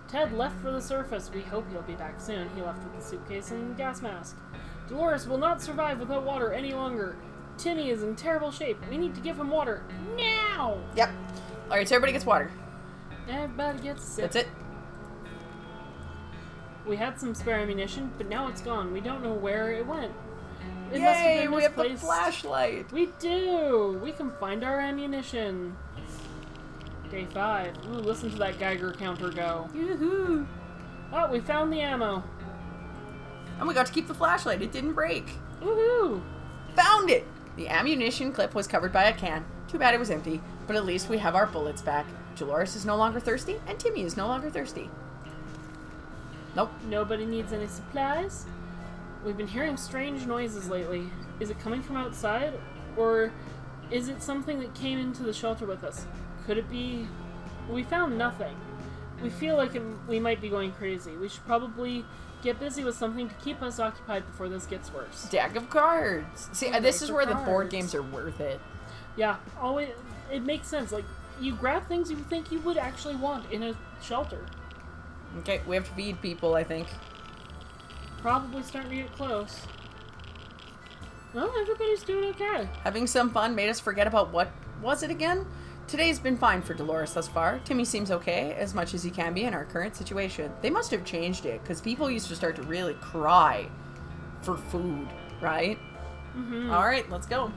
Ted left for the surface. We hope he'll be back soon. He left with the suitcase and gas mask. Dolores will not survive without water any longer. Timmy is in terrible shape. We need to give him water now! Yep. Alright, so everybody gets water. Everybody gets sick. That's it. We had some spare ammunition, but now it's gone. We don't know where it went. It must have Yay, been we have the misplaced. flashlight. We do! We can find our ammunition. Day 5. Ooh, listen to that Geiger counter go. Yoo-hoo. Oh, we found the ammo. And we got to keep the flashlight. It didn't break. Woohoo! Found it! The ammunition clip was covered by a can. Too bad it was empty, but at least we have our bullets back. Dolores is no longer thirsty, and Timmy is no longer thirsty. Nope. Nobody needs any supplies. We've been hearing strange noises lately. Is it coming from outside? Or is it something that came into the shelter with us? Could it be... We found nothing. We feel like we might be going crazy. We should probably get busy with something to keep us occupied before this gets worse. Deck of cards. See, this is where the board games are worth it. Yeah, always. It makes sense. Like, you grab things you think you would actually want in a shelter. Okay, we have to feed people, I think. Probably starting to get close. Well, everybody's doing okay. Having some fun made us forget about what was it again? Today's been fine for Dolores thus far. Timmy seems okay, as much as he can be in our current situation. They must have changed it, because people used to start to really cry for food, right? Mm-hmm. Alright, let's go.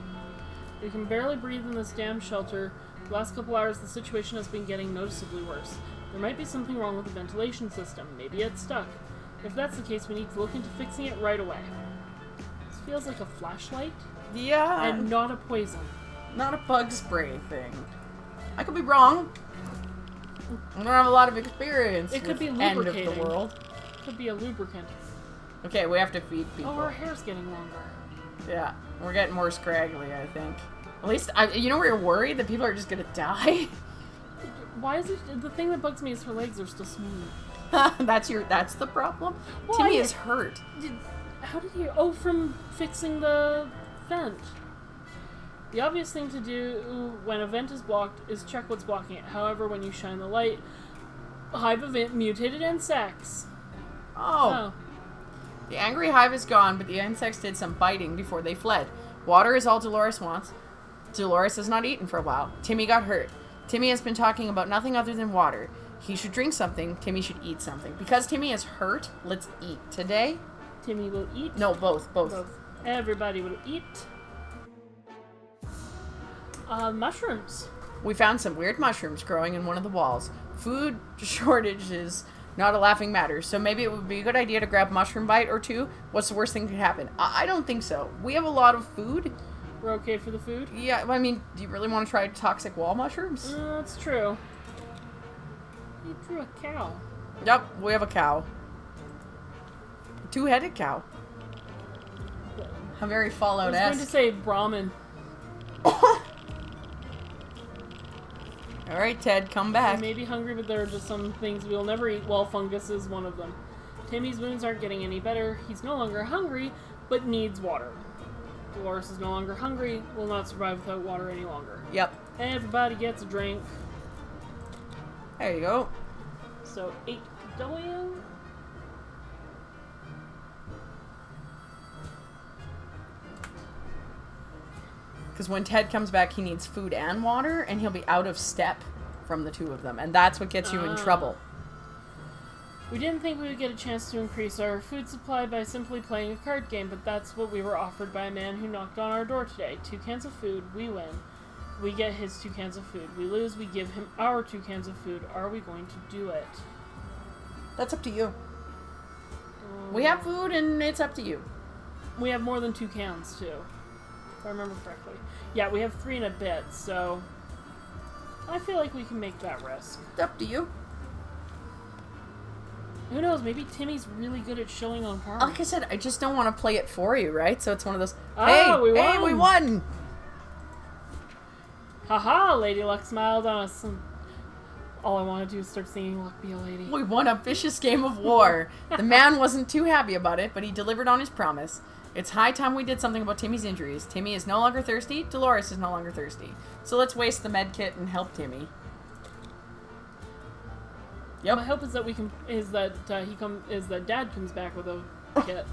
We can barely breathe in this damn shelter. The last couple hours, the situation has been getting noticeably worse. There might be something wrong with the ventilation system. Maybe it's stuck. If that's the case, we need to look into fixing it right away. This feels like a flashlight. Yeah. And not a poison. Not a bug spray thing. I could be wrong. I don't have a lot of experience. It could be end lubricating. of the world. Could be a lubricant. Okay, we have to feed people. Oh, our hair's getting longer. Yeah, we're getting more scraggly, I think. At least, you know, we're worried that people are just gonna die. Why is it the thing that bugs me is her legs are still smooth? That's the problem. Well, Timmy is hurt. How did you? Oh, from fixing the vent. The obvious thing to do when a vent is blocked is check what's blocking it. However, when you shine the light, hive of mutated insects. Oh. The angry hive is gone, but the insects did some biting before they fled. Water is all Dolores wants. Dolores has not eaten for a while. Timmy got hurt. Timmy has been talking about nothing other than water. He should drink something. Timmy should eat something. Because Timmy is hurt, let's eat today. Timmy will eat. No, both. Everybody will eat. Mushrooms. We found some weird mushrooms growing in one of the walls. Food shortage is not a laughing matter, so maybe it would be a good idea to grab mushroom bite or two. What's the worst thing that could happen? I don't think so. We have a lot of food. We're okay for the food? Yeah, I mean, do you really want to try toxic wall mushrooms? That's true. You drew a cow. Yep, we have a cow. Two-headed cow. A very I was Fallout-esque. going to say Brahmin. Alright, Ted, come I back. may be hungry, but there are just some things we'll never eat. Wall fungus is one of them. Timmy's wounds aren't getting any better. He's no longer hungry, but needs water. Dolores is no longer hungry, will not survive without water any longer. Yep. Everybody gets a drink. There you go. So 8W. Because when Ted comes back, he needs food and water, and he'll be out of step from the two of them. And that's what gets you in trouble. We didn't think we would get a chance to increase our food supply by simply playing a card game, but that's what we were offered by a man who knocked on our door today. 2 cans of food, we win. We get his 2 cans of food. We lose, we give him our 2 cans of food. Are we going to do it? That's up to you. We have food, and it's up to you. We have more than 2 cans, too. If I remember correctly. Yeah, we have 3 and a bit, so I feel like we can make that risk. It's up to you. Who knows, maybe Timmy's really good at showing on cards. Like I said, I just don't want to play it for you, right? So it's one of those, we won! We won! Haha, Lady Luck smiled on us. And all I want to do is start singing Luck Be a Lady. We won a vicious game of war. The man wasn't too happy about it, but he delivered on his promise. It's high time we did something about Timmy's injuries. Timmy is no longer thirsty. Dolores is no longer thirsty. So let's waste the med kit and help Timmy. Yep. My hope is that that Dad comes back with a kit.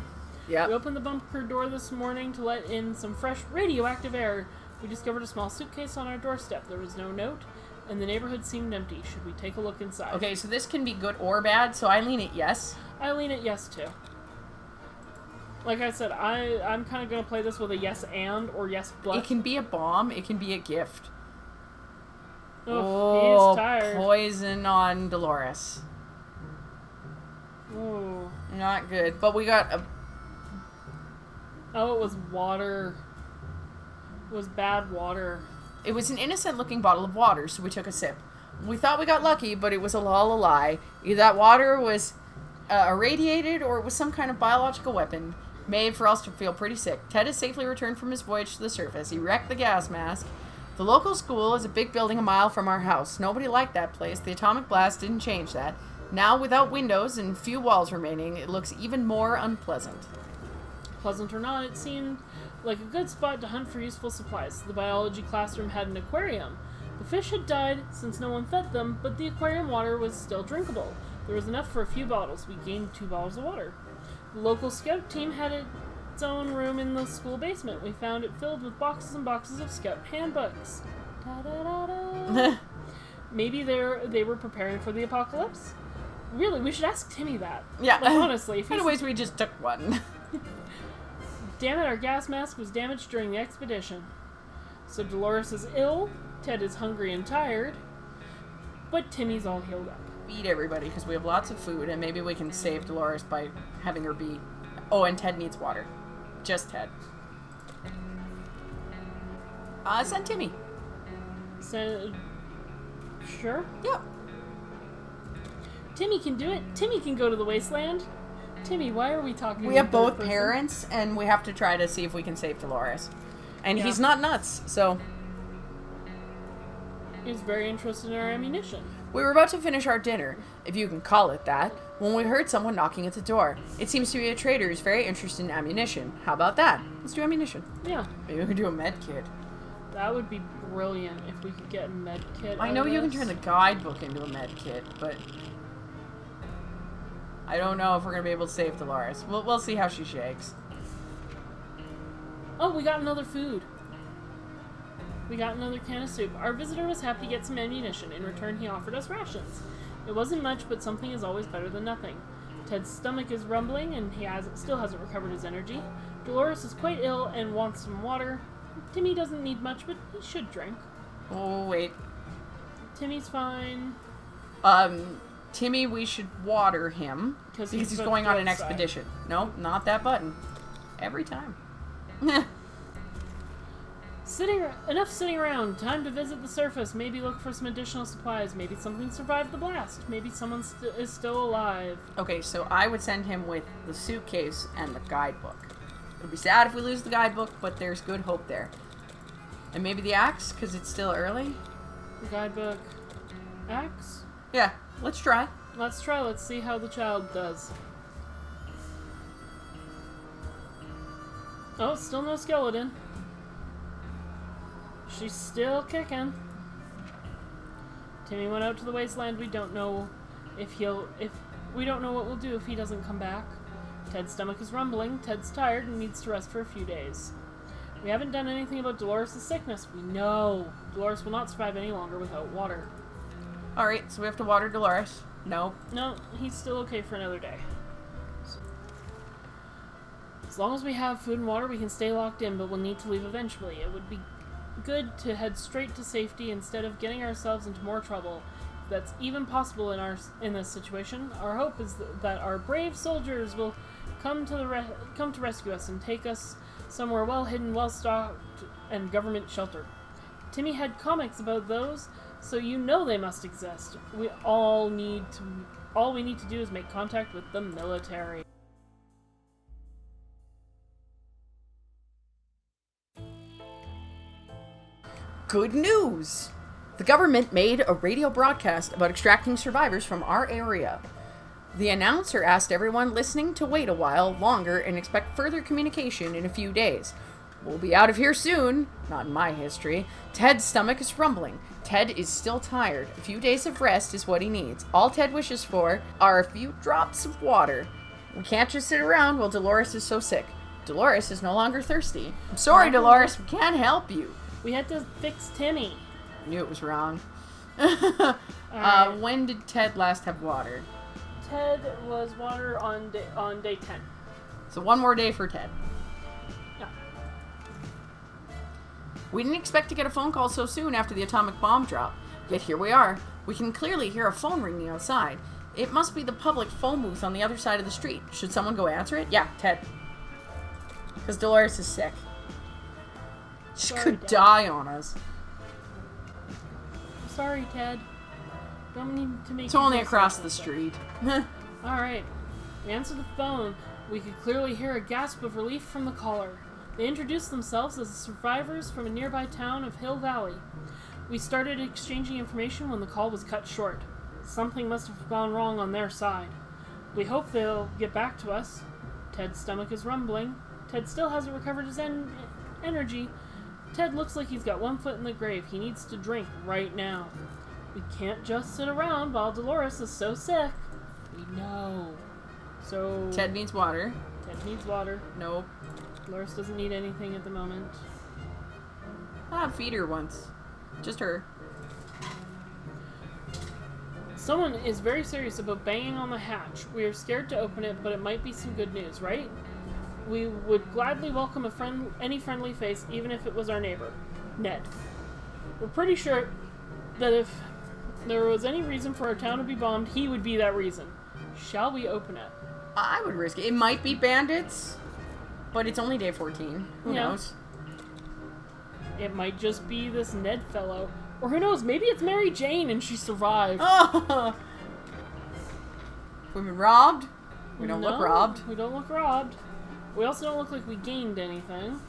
Yeah. We opened the bunker door this morning to let in some fresh radioactive air. We discovered a small suitcase on our doorstep. There was no note, and the neighborhood seemed empty. Should we take a look inside? Okay, so this can be good or bad, so I lean it yes. I lean it yes, too. Like I said, I'm kind of going to play this with a yes and or yes but. It can be a bomb. It can be a gift. Oh, he's tired. Poison on Dolores. Oh. Not good. But we got a... Oh, it was water. It was bad water. It was an innocent-looking bottle of water, so we took a sip. We thought we got lucky, but it was all a lie. Either that water was irradiated or it was some kind of biological weapon made for us to feel pretty sick. Ted has safely returned from his voyage to the surface. He wrecked the gas mask. The local school is a big building a mile from our house. Nobody liked that place. The atomic blast didn't change that. Now, without windows and few walls remaining, it looks even more unpleasant. Pleasant or not, it seemed like a good spot to hunt for useful supplies. The biology classroom had an aquarium. The fish had died since no one fed them, but the aquarium water was still drinkable. There was enough for a few bottles. We gained 2 bottles of water. The local scout team had its own room in the school basement. We found it filled with boxes and boxes of scout handbooks. Da-da-da-da. Maybe they were preparing for the apocalypse? Really, we should ask Timmy that. Yeah. Like, honestly. If Anyways, we just took one. Damn it, our gas mask was damaged during the expedition. So Dolores is ill, Ted is hungry and tired, but Timmy's all healed up. Feed everybody, because we have lots of food, and maybe we can save Dolores by having her be... Oh, and Ted needs water. Just Ted. Send Timmy. Sure? Yep. Timmy can do it. Timmy can go to the wasteland. Timmy, why are we talking? We have both parents, and we have to try to see if we can save Dolores. And he's not nuts, so... He's very interested in our ammunition. We were about to finish our dinner, if you can call it that, when we heard someone knocking at the door. It seems to be a trader who's very interested in ammunition. How about that? Let's do ammunition. Yeah. Maybe we can do a med kit. That would be brilliant if we could get a med kit. I know you can turn the guidebook into a med kit, but... I don't know if we're going to be able to save Dolores. We'll see how she shakes. Oh, we got another food. We got another can of soup. Our visitor was happy to get some ammunition. In return, he offered us rations. It wasn't much, but something is always better than nothing. Ted's stomach is rumbling, and he still hasn't recovered his energy. Dolores is quite ill and wants some water. Timmy doesn't need much, but he should drink. Oh, wait. Timmy's fine. Timmy, we should water him. Because he's going on an expedition. No, not that button. Every time. Enough sitting around. Time to visit the surface. Maybe look for some additional supplies. Maybe something survived the blast. Maybe someone is still alive. Okay, so I would send him with the suitcase and the guidebook. It'll be sad if we lose the guidebook, but there's good hope there. And maybe the axe, because it's still early. The guidebook. Axe? Yeah, let's try. Let's try. Let's see how the child does. Oh, still no skeleton. She's still kicking. Timmy went out to the wasteland. We don't know If we don't know what we'll do if he doesn't come back. Ted's stomach is rumbling, Ted's tired and needs to rest for a few days. We haven't done anything about Dolores' sickness. We know Dolores will not survive any longer without water. Alright, so we have to water Dolores. No, he's still okay for another day. As long as we have food and water, we can stay locked in, but we'll need to leave eventually. It would be good to head straight to safety instead of getting ourselves into more trouble. If that's even possible in this situation, our hope is that our brave soldiers will come to rescue us and take us somewhere well hidden, well stocked, and government sheltered. Timmy had comics about those, so you know they must exist. All we need to do is make contact with the military. good news! The government made a radio broadcast about extracting survivors from our area. The announcer asked everyone listening to wait a while longer and expect further communication in a few days. We'll be out of here soon. Not in my history. Ted's stomach is rumbling. Ted is still tired. A few days of rest is what he needs. All Ted wishes for are a few drops of water. We can't just sit around while Dolores is so sick. Dolores is no longer thirsty. I'm sorry, Dolores. We can't help you. We had to fix Timmy. I knew it was wrong. When did Ted last have water? Ted was water on day 10. So one more day for Ted. Yeah. We didn't expect to get a phone call so soon after the atomic bomb drop. Yet here we are. We can clearly hear a phone ringing outside. It must be the public phone booth on the other side of the street. Should someone go answer it? Yeah, Ted. Because Dolores is sick. She could die on us. Sorry, Ted. Don't need to make. It's only across the street. Alright. We answered the phone. We could clearly hear a gasp of relief from the caller. They introduced themselves as the survivors from a nearby town of Hill Valley. We started exchanging information when the call was cut short. Something must have gone wrong on their side. We hope they'll get back to us. Ted's stomach is rumbling. Ted still hasn't recovered his energy. Ted looks like he's got one foot in the grave. He needs to drink right now. We can't just sit around while Dolores is so sick. We know. So... Ted needs water. Ted needs water. Nope. Dolores doesn't need anything at the moment. Feed her once. Just her. Someone is very serious about banging on the hatch. We are scared to open it, but it might be some good news, right? We would gladly welcome any friendly face, even if it was our neighbor, Ned. We're pretty sure that if there was any reason for our town to be bombed, he would be that reason. Shall we open it? I would risk it. It might be bandits, but it's only day 14. Who knows? It might just be this Ned fellow. Or who knows, maybe it's Mary Jane and she survived. Oh! We've been robbed? We don't look robbed. We don't look robbed. We also don't look like we gained anything.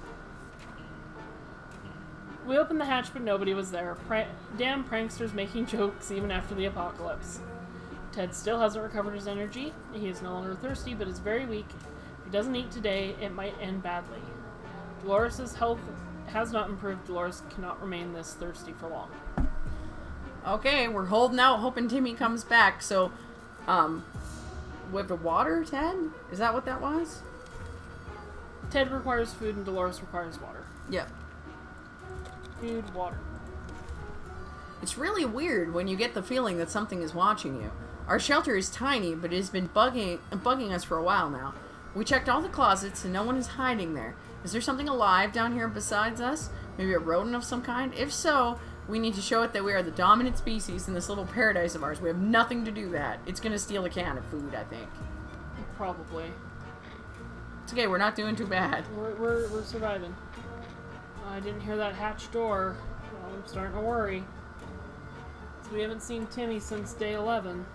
We opened the hatch, but nobody was there. Damn pranksters making jokes even after the apocalypse. Ted still hasn't recovered his energy. He is no longer thirsty, but is very weak. If he doesn't eat today, it might end badly. Dolores' health has not improved. Dolores cannot remain this thirsty for long. Okay, we're holding out, hoping Timmy comes back. So, we have to water Ted? Is that what that was? Ted requires food and Dolores requires water. Yep. Food, water. It's really weird when you get the feeling that something is watching you. Our shelter is tiny, but it has been bugging us for a while now. We checked all the closets and no one is hiding there. Is there something alive down here besides us? Maybe a rodent of some kind? If so, we need to show it that we are the dominant species in this little paradise of ours. We have nothing to do that. It's gonna steal a can of food, I think. Probably. It's okay, we're not doing too bad. We're surviving. I didn't hear that hatch door. Well, I'm starting to worry. So we haven't seen Timmy since day 11.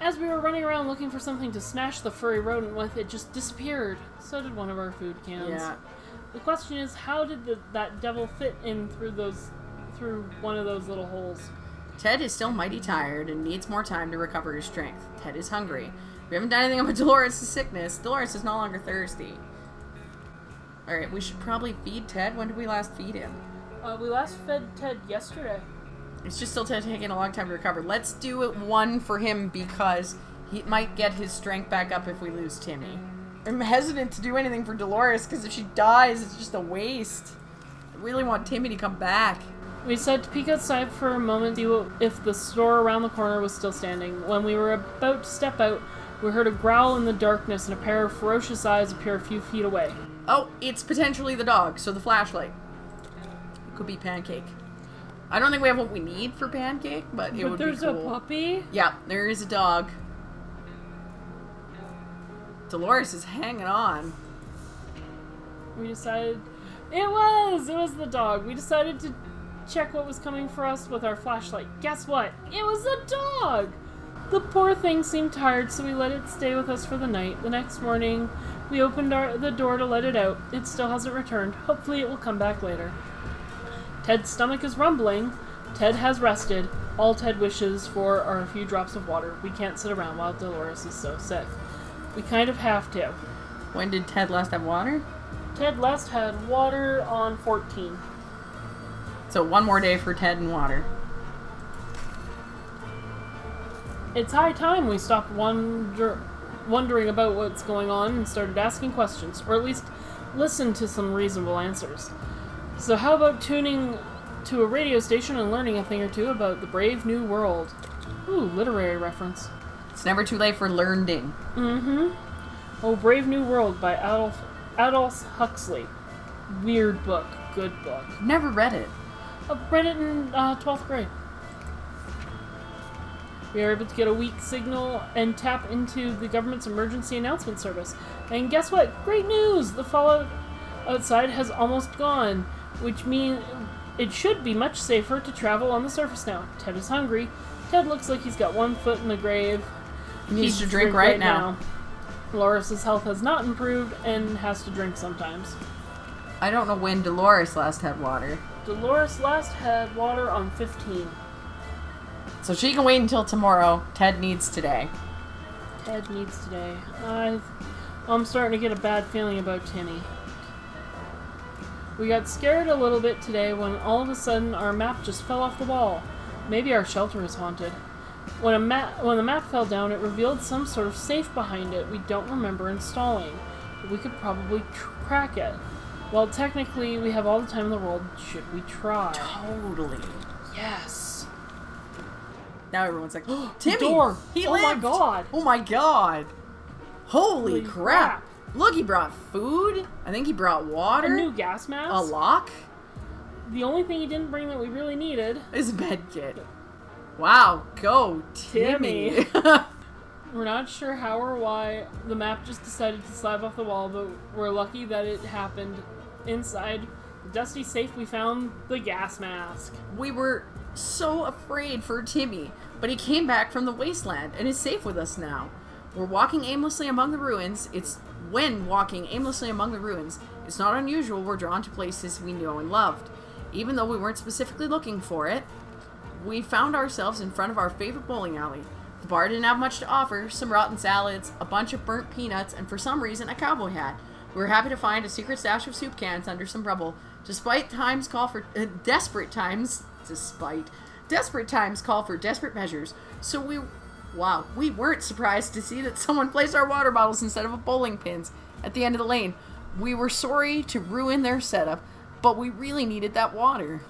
As we were running around looking for something to smash the furry rodent with, it just disappeared. So did one of our food cans. Yeah. The question is, how did that devil fit in through one of those little holes? Ted is still mighty tired and needs more time to recover his strength. Ted is hungry. We haven't done anything about Dolores' sickness. Dolores is no longer thirsty. Alright, we should probably feed Ted. When did we last feed him? We last fed Ted yesterday. It's just still taking a long time to recover. Let's do it one for him because he might get his strength back up if we lose Timmy. I'm hesitant to do anything for Dolores because if she dies, it's just a waste. I really want Timmy to come back. We decided to peek outside for a moment to see if the store around the corner was still standing. When we were about to step out, we heard a growl in the darkness and a pair of ferocious eyes appear a few feet away. Oh, it's potentially the dog, so the flashlight. It could be Pancake. I don't think we have what we need for Pancake, but it would be cool. But there's a puppy? Yeah, there is a dog. Dolores is hanging on. We decided... It was the dog. We decided to check what was coming for us with our flashlight. Guess what? It was a dog! The poor thing seemed tired, so we let it stay with us for the night. The next morning, we opened the door to let it out. It still hasn't returned. Hopefully it will come back later. Ted's stomach is rumbling. Ted has rested. All Ted wishes for are a few drops of water. We can't sit around while Dolores is so sick. We kind of have to. When did Ted last have water? Ted last had water on 14. So one more day for Ted and water. It's high time we stopped wondering about what's going on and started asking questions, or at least listened to some reasonable answers. So how about tuning to a radio station and learning a thing or two about the brave new world? Ooh, literary reference. It's never too late for learning. Mm-hmm. Oh, Brave New World by Aldous Huxley. Weird book. Good book. Never read it. I read it in 12th grade. We are able to get a weak signal and tap into the government's emergency announcement service. And guess what? Great news! The fallout outside has almost gone, which means it should be much safer to travel on the surface now. Ted is hungry. Ted looks like he's got one foot in the grave. He needs to drink right now. Dolores' health has not improved and has to drink sometimes. I don't know when Dolores last had water. Dolores last had water on 15. So she can wait until tomorrow. Ted needs today. Ted needs today. I'm starting to get a bad feeling about Timmy. We got scared a little bit today when all of a sudden our map just fell off the wall. Maybe our shelter is haunted. When the map fell down, it revealed some sort of safe behind it we don't remember installing. But we could probably crack it. Well, technically, we have all the time in the world. Should we try? Totally. Yes. Now everyone's like, oh, Timmy! Door. He lived! my god! Oh my god! Holy crap! Look, he brought food. I think he brought water. A new gas mask. A lock. The only thing he didn't bring that we really needed is a med kit. Wow, go Timmy. We're not sure how or why the map just decided to slide off the wall, but we're lucky that it happened. Inside the dusty safe, we found the gas mask. We were so afraid for Timmy, but he came back from the wasteland and is safe with us now. We're walking aimlessly among the ruins. It's not unusual we're drawn to places we know and loved. Even though we weren't specifically looking for it, we found ourselves in front of our favorite bowling alley. The bar didn't have much to offer, some rotten salads, a bunch of burnt peanuts, and for some reason a cowboy hat. We were happy to find a secret stash of soup cans under some rubble. Desperate times call for desperate measures. So we weren't surprised to see that someone placed our water bottles instead of bowling pins at the end of the lane. We were sorry to ruin their setup, but we really needed that water.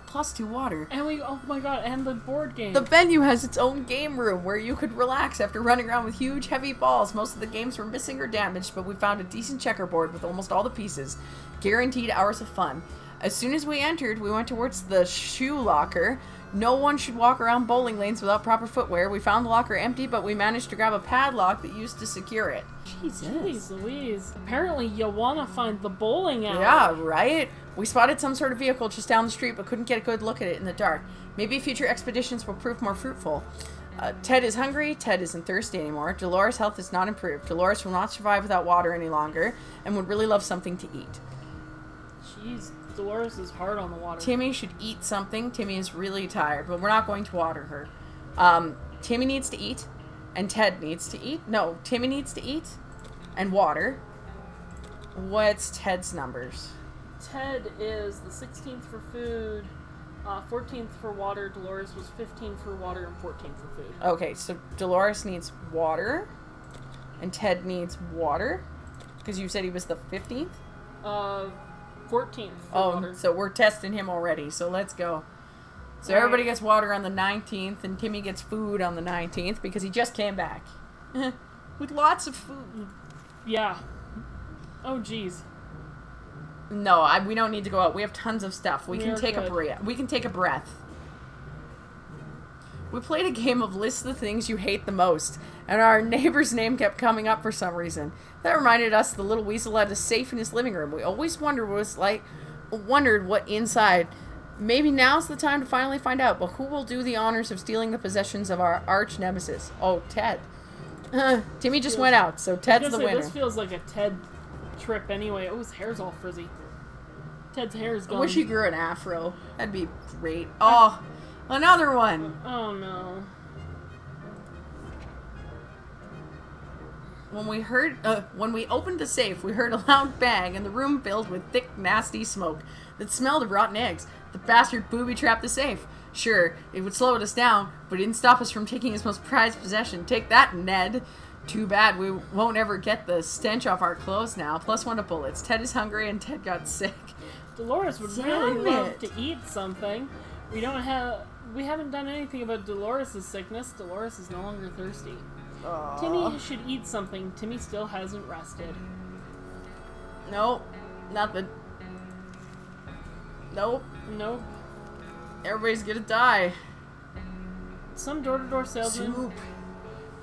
+2 water. And oh my god, and the board game. The venue has its own game room where you could relax after running around with huge, heavy balls. Most of the games were missing or damaged, but we found a decent checkerboard with almost all the pieces. Guaranteed hours of fun. As soon as we entered, we went towards the shoe locker. No one should walk around bowling lanes without proper footwear. We found the locker empty, but we managed to grab a padlock that used to secure it. Jesus. Jeez Louise. Apparently you wanna find the bowling alley. Yeah, right? We spotted some sort of vehicle just down the street, but couldn't get a good look at it in the dark. Maybe future expeditions will prove more fruitful. Ted is hungry. Ted isn't thirsty anymore. Dolores' health is not improved. Dolores will not survive without water any longer and would really love something to eat. Jeez, Dolores is hard on the water. Timmy should eat something. Timmy is really tired, but we're not going to water her. Timmy needs to eat, and Ted needs to eat. No, Timmy needs to eat and water. What's Ted's numbers? Ted is the 16th for food, 14th for water. Dolores was 15 for water and 14 for food. Okay, so Dolores needs water, and Ted needs water, because you said he was the 15th? 14th for water. So we're testing him already, so let's go. So everybody gets water on the 19th, and Timmy gets food on the 19th, because he just came back. With lots of food. Yeah. Oh, jeez. No, we don't need to go out. We have tons of stuff. We can take a breath. We can take a breath. We played a game of list the things you hate the most, and our neighbor's name kept coming up for some reason. That reminded us the little weasel had a safe in his living room. We always wondered what inside. Maybe now's the time to finally find out, but who will do the honors of stealing the possessions of our arch nemesis? Oh, Ted. Timmy just went out, so Ted's the winner. This feels like a Ted trip anyway. Oh, his hair's all frizzy. Ted's hair is gone. I wish he grew an afro. That'd be great. Oh, another one. Oh, no. When we opened the safe, we heard a loud bang, and the room filled with thick, nasty smoke that smelled of rotten eggs. The bastard booby-trapped the safe. Sure, it would slow us down, but it didn't stop us from taking his most prized possession. Take that, Ned. Too bad we won't ever get the stench off our clothes now. +1 to bullets. Ted is hungry, and Ted got sick. Dolores would really love to eat something. We haven't done anything about Dolores' sickness. Dolores is no longer thirsty. Aww. Timmy should eat something. Timmy still hasn't rested. Nope. Nothing. Nope. Nope. Everybody's gonna die. Some door-to-door salesman Soup.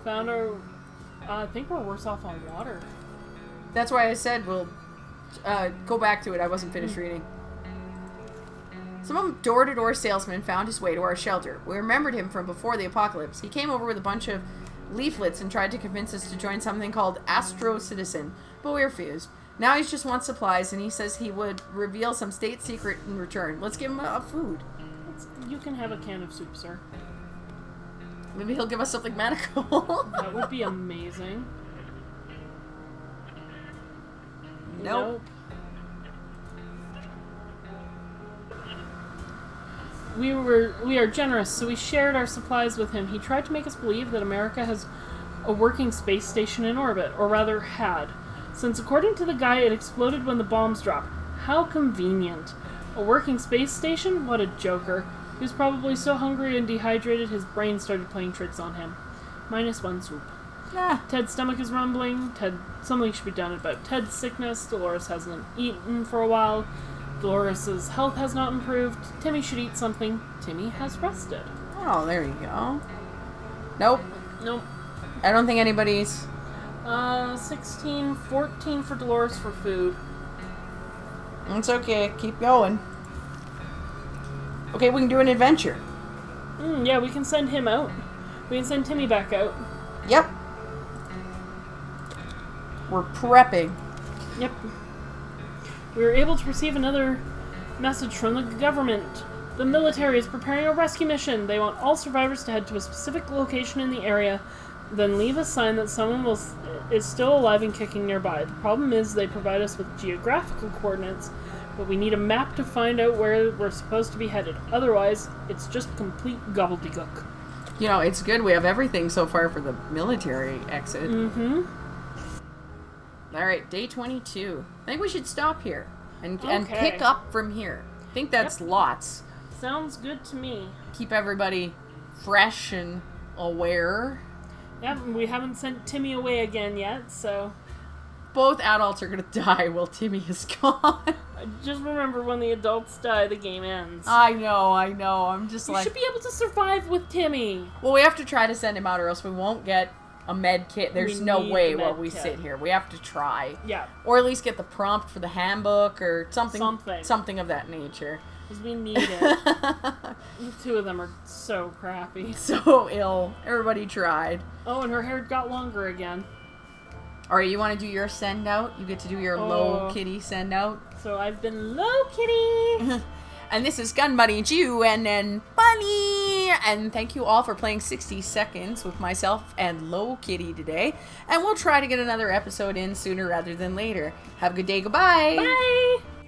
found our... I think we're worse off on water. That's why I said we'll go back to it. I wasn't finished reading. Some door-to-door salesman found his way to our shelter. We remembered him from before the apocalypse. He came over with a bunch of leaflets and tried to convince us to join something called Astro Citizen, but we refused. Now he just wants supplies, and he says he would reveal some state secret in return. Let's give him a food. You can have a can of soup, sir. Maybe he'll give us something medical. That would be amazing. Nope. We are generous, so we shared our supplies with him. He tried to make us believe that America has a working space station in orbit, or rather had, since according to the guy it exploded when the bombs dropped. How convenient. A working space station? What a joker. He was probably so hungry and dehydrated his brain started playing tricks on him. -1 soup. Ah. Ted's stomach is rumbling. Something should be done about Ted's sickness. Dolores hasn't eaten for a while. Dolores' health has not improved. Timmy should eat something. Timmy has rested. Oh, there you go. Nope. Nope. I don't think anybody's... 16, 14 for Dolores for food. It's okay. Keep going. Okay, we can do an adventure. Yeah, we can send him out. We can send Timmy back out. Yep. We're prepping. Yep. We were able to receive another message from the government. The military is preparing a rescue mission. They want all survivors to head to a specific location in the area, then leave a sign that someone is still alive and kicking nearby. The problem is they provide us with geographical coordinates, but we need a map to find out where we're supposed to be headed. Otherwise, it's just complete gobbledygook. You know, it's good we have everything so far for the military exit. Mm-hmm. Alright, day 22. I think we should stop here and pick up from here. I think that's lots. Sounds good to me. Keep everybody fresh and aware. Yep, we haven't sent Timmy away again yet, so... Both adults are going to die while Timmy is gone. Just remember, when the adults die, the game ends. I know. I'm just You should be able to survive with Timmy. Well, we have to try to send him out or else we won't get a med kit. There's no way while we sit here. We have to try. Yeah. Or at least get the prompt for the handbook or something of that nature. Because we need it. The two of them are so crappy. So ill. Everybody tried. Oh, and her hair got longer again. Alright, you want to do your send out? You get to do your low kitty send out. So I've been low kitty. And this is Gun Buddy G.u.n.n Bunny. And thank you all for playing 60 Seconds with myself and Low Kitty today. And we'll try to get another episode in sooner rather than later. Have a good day. Goodbye. Bye.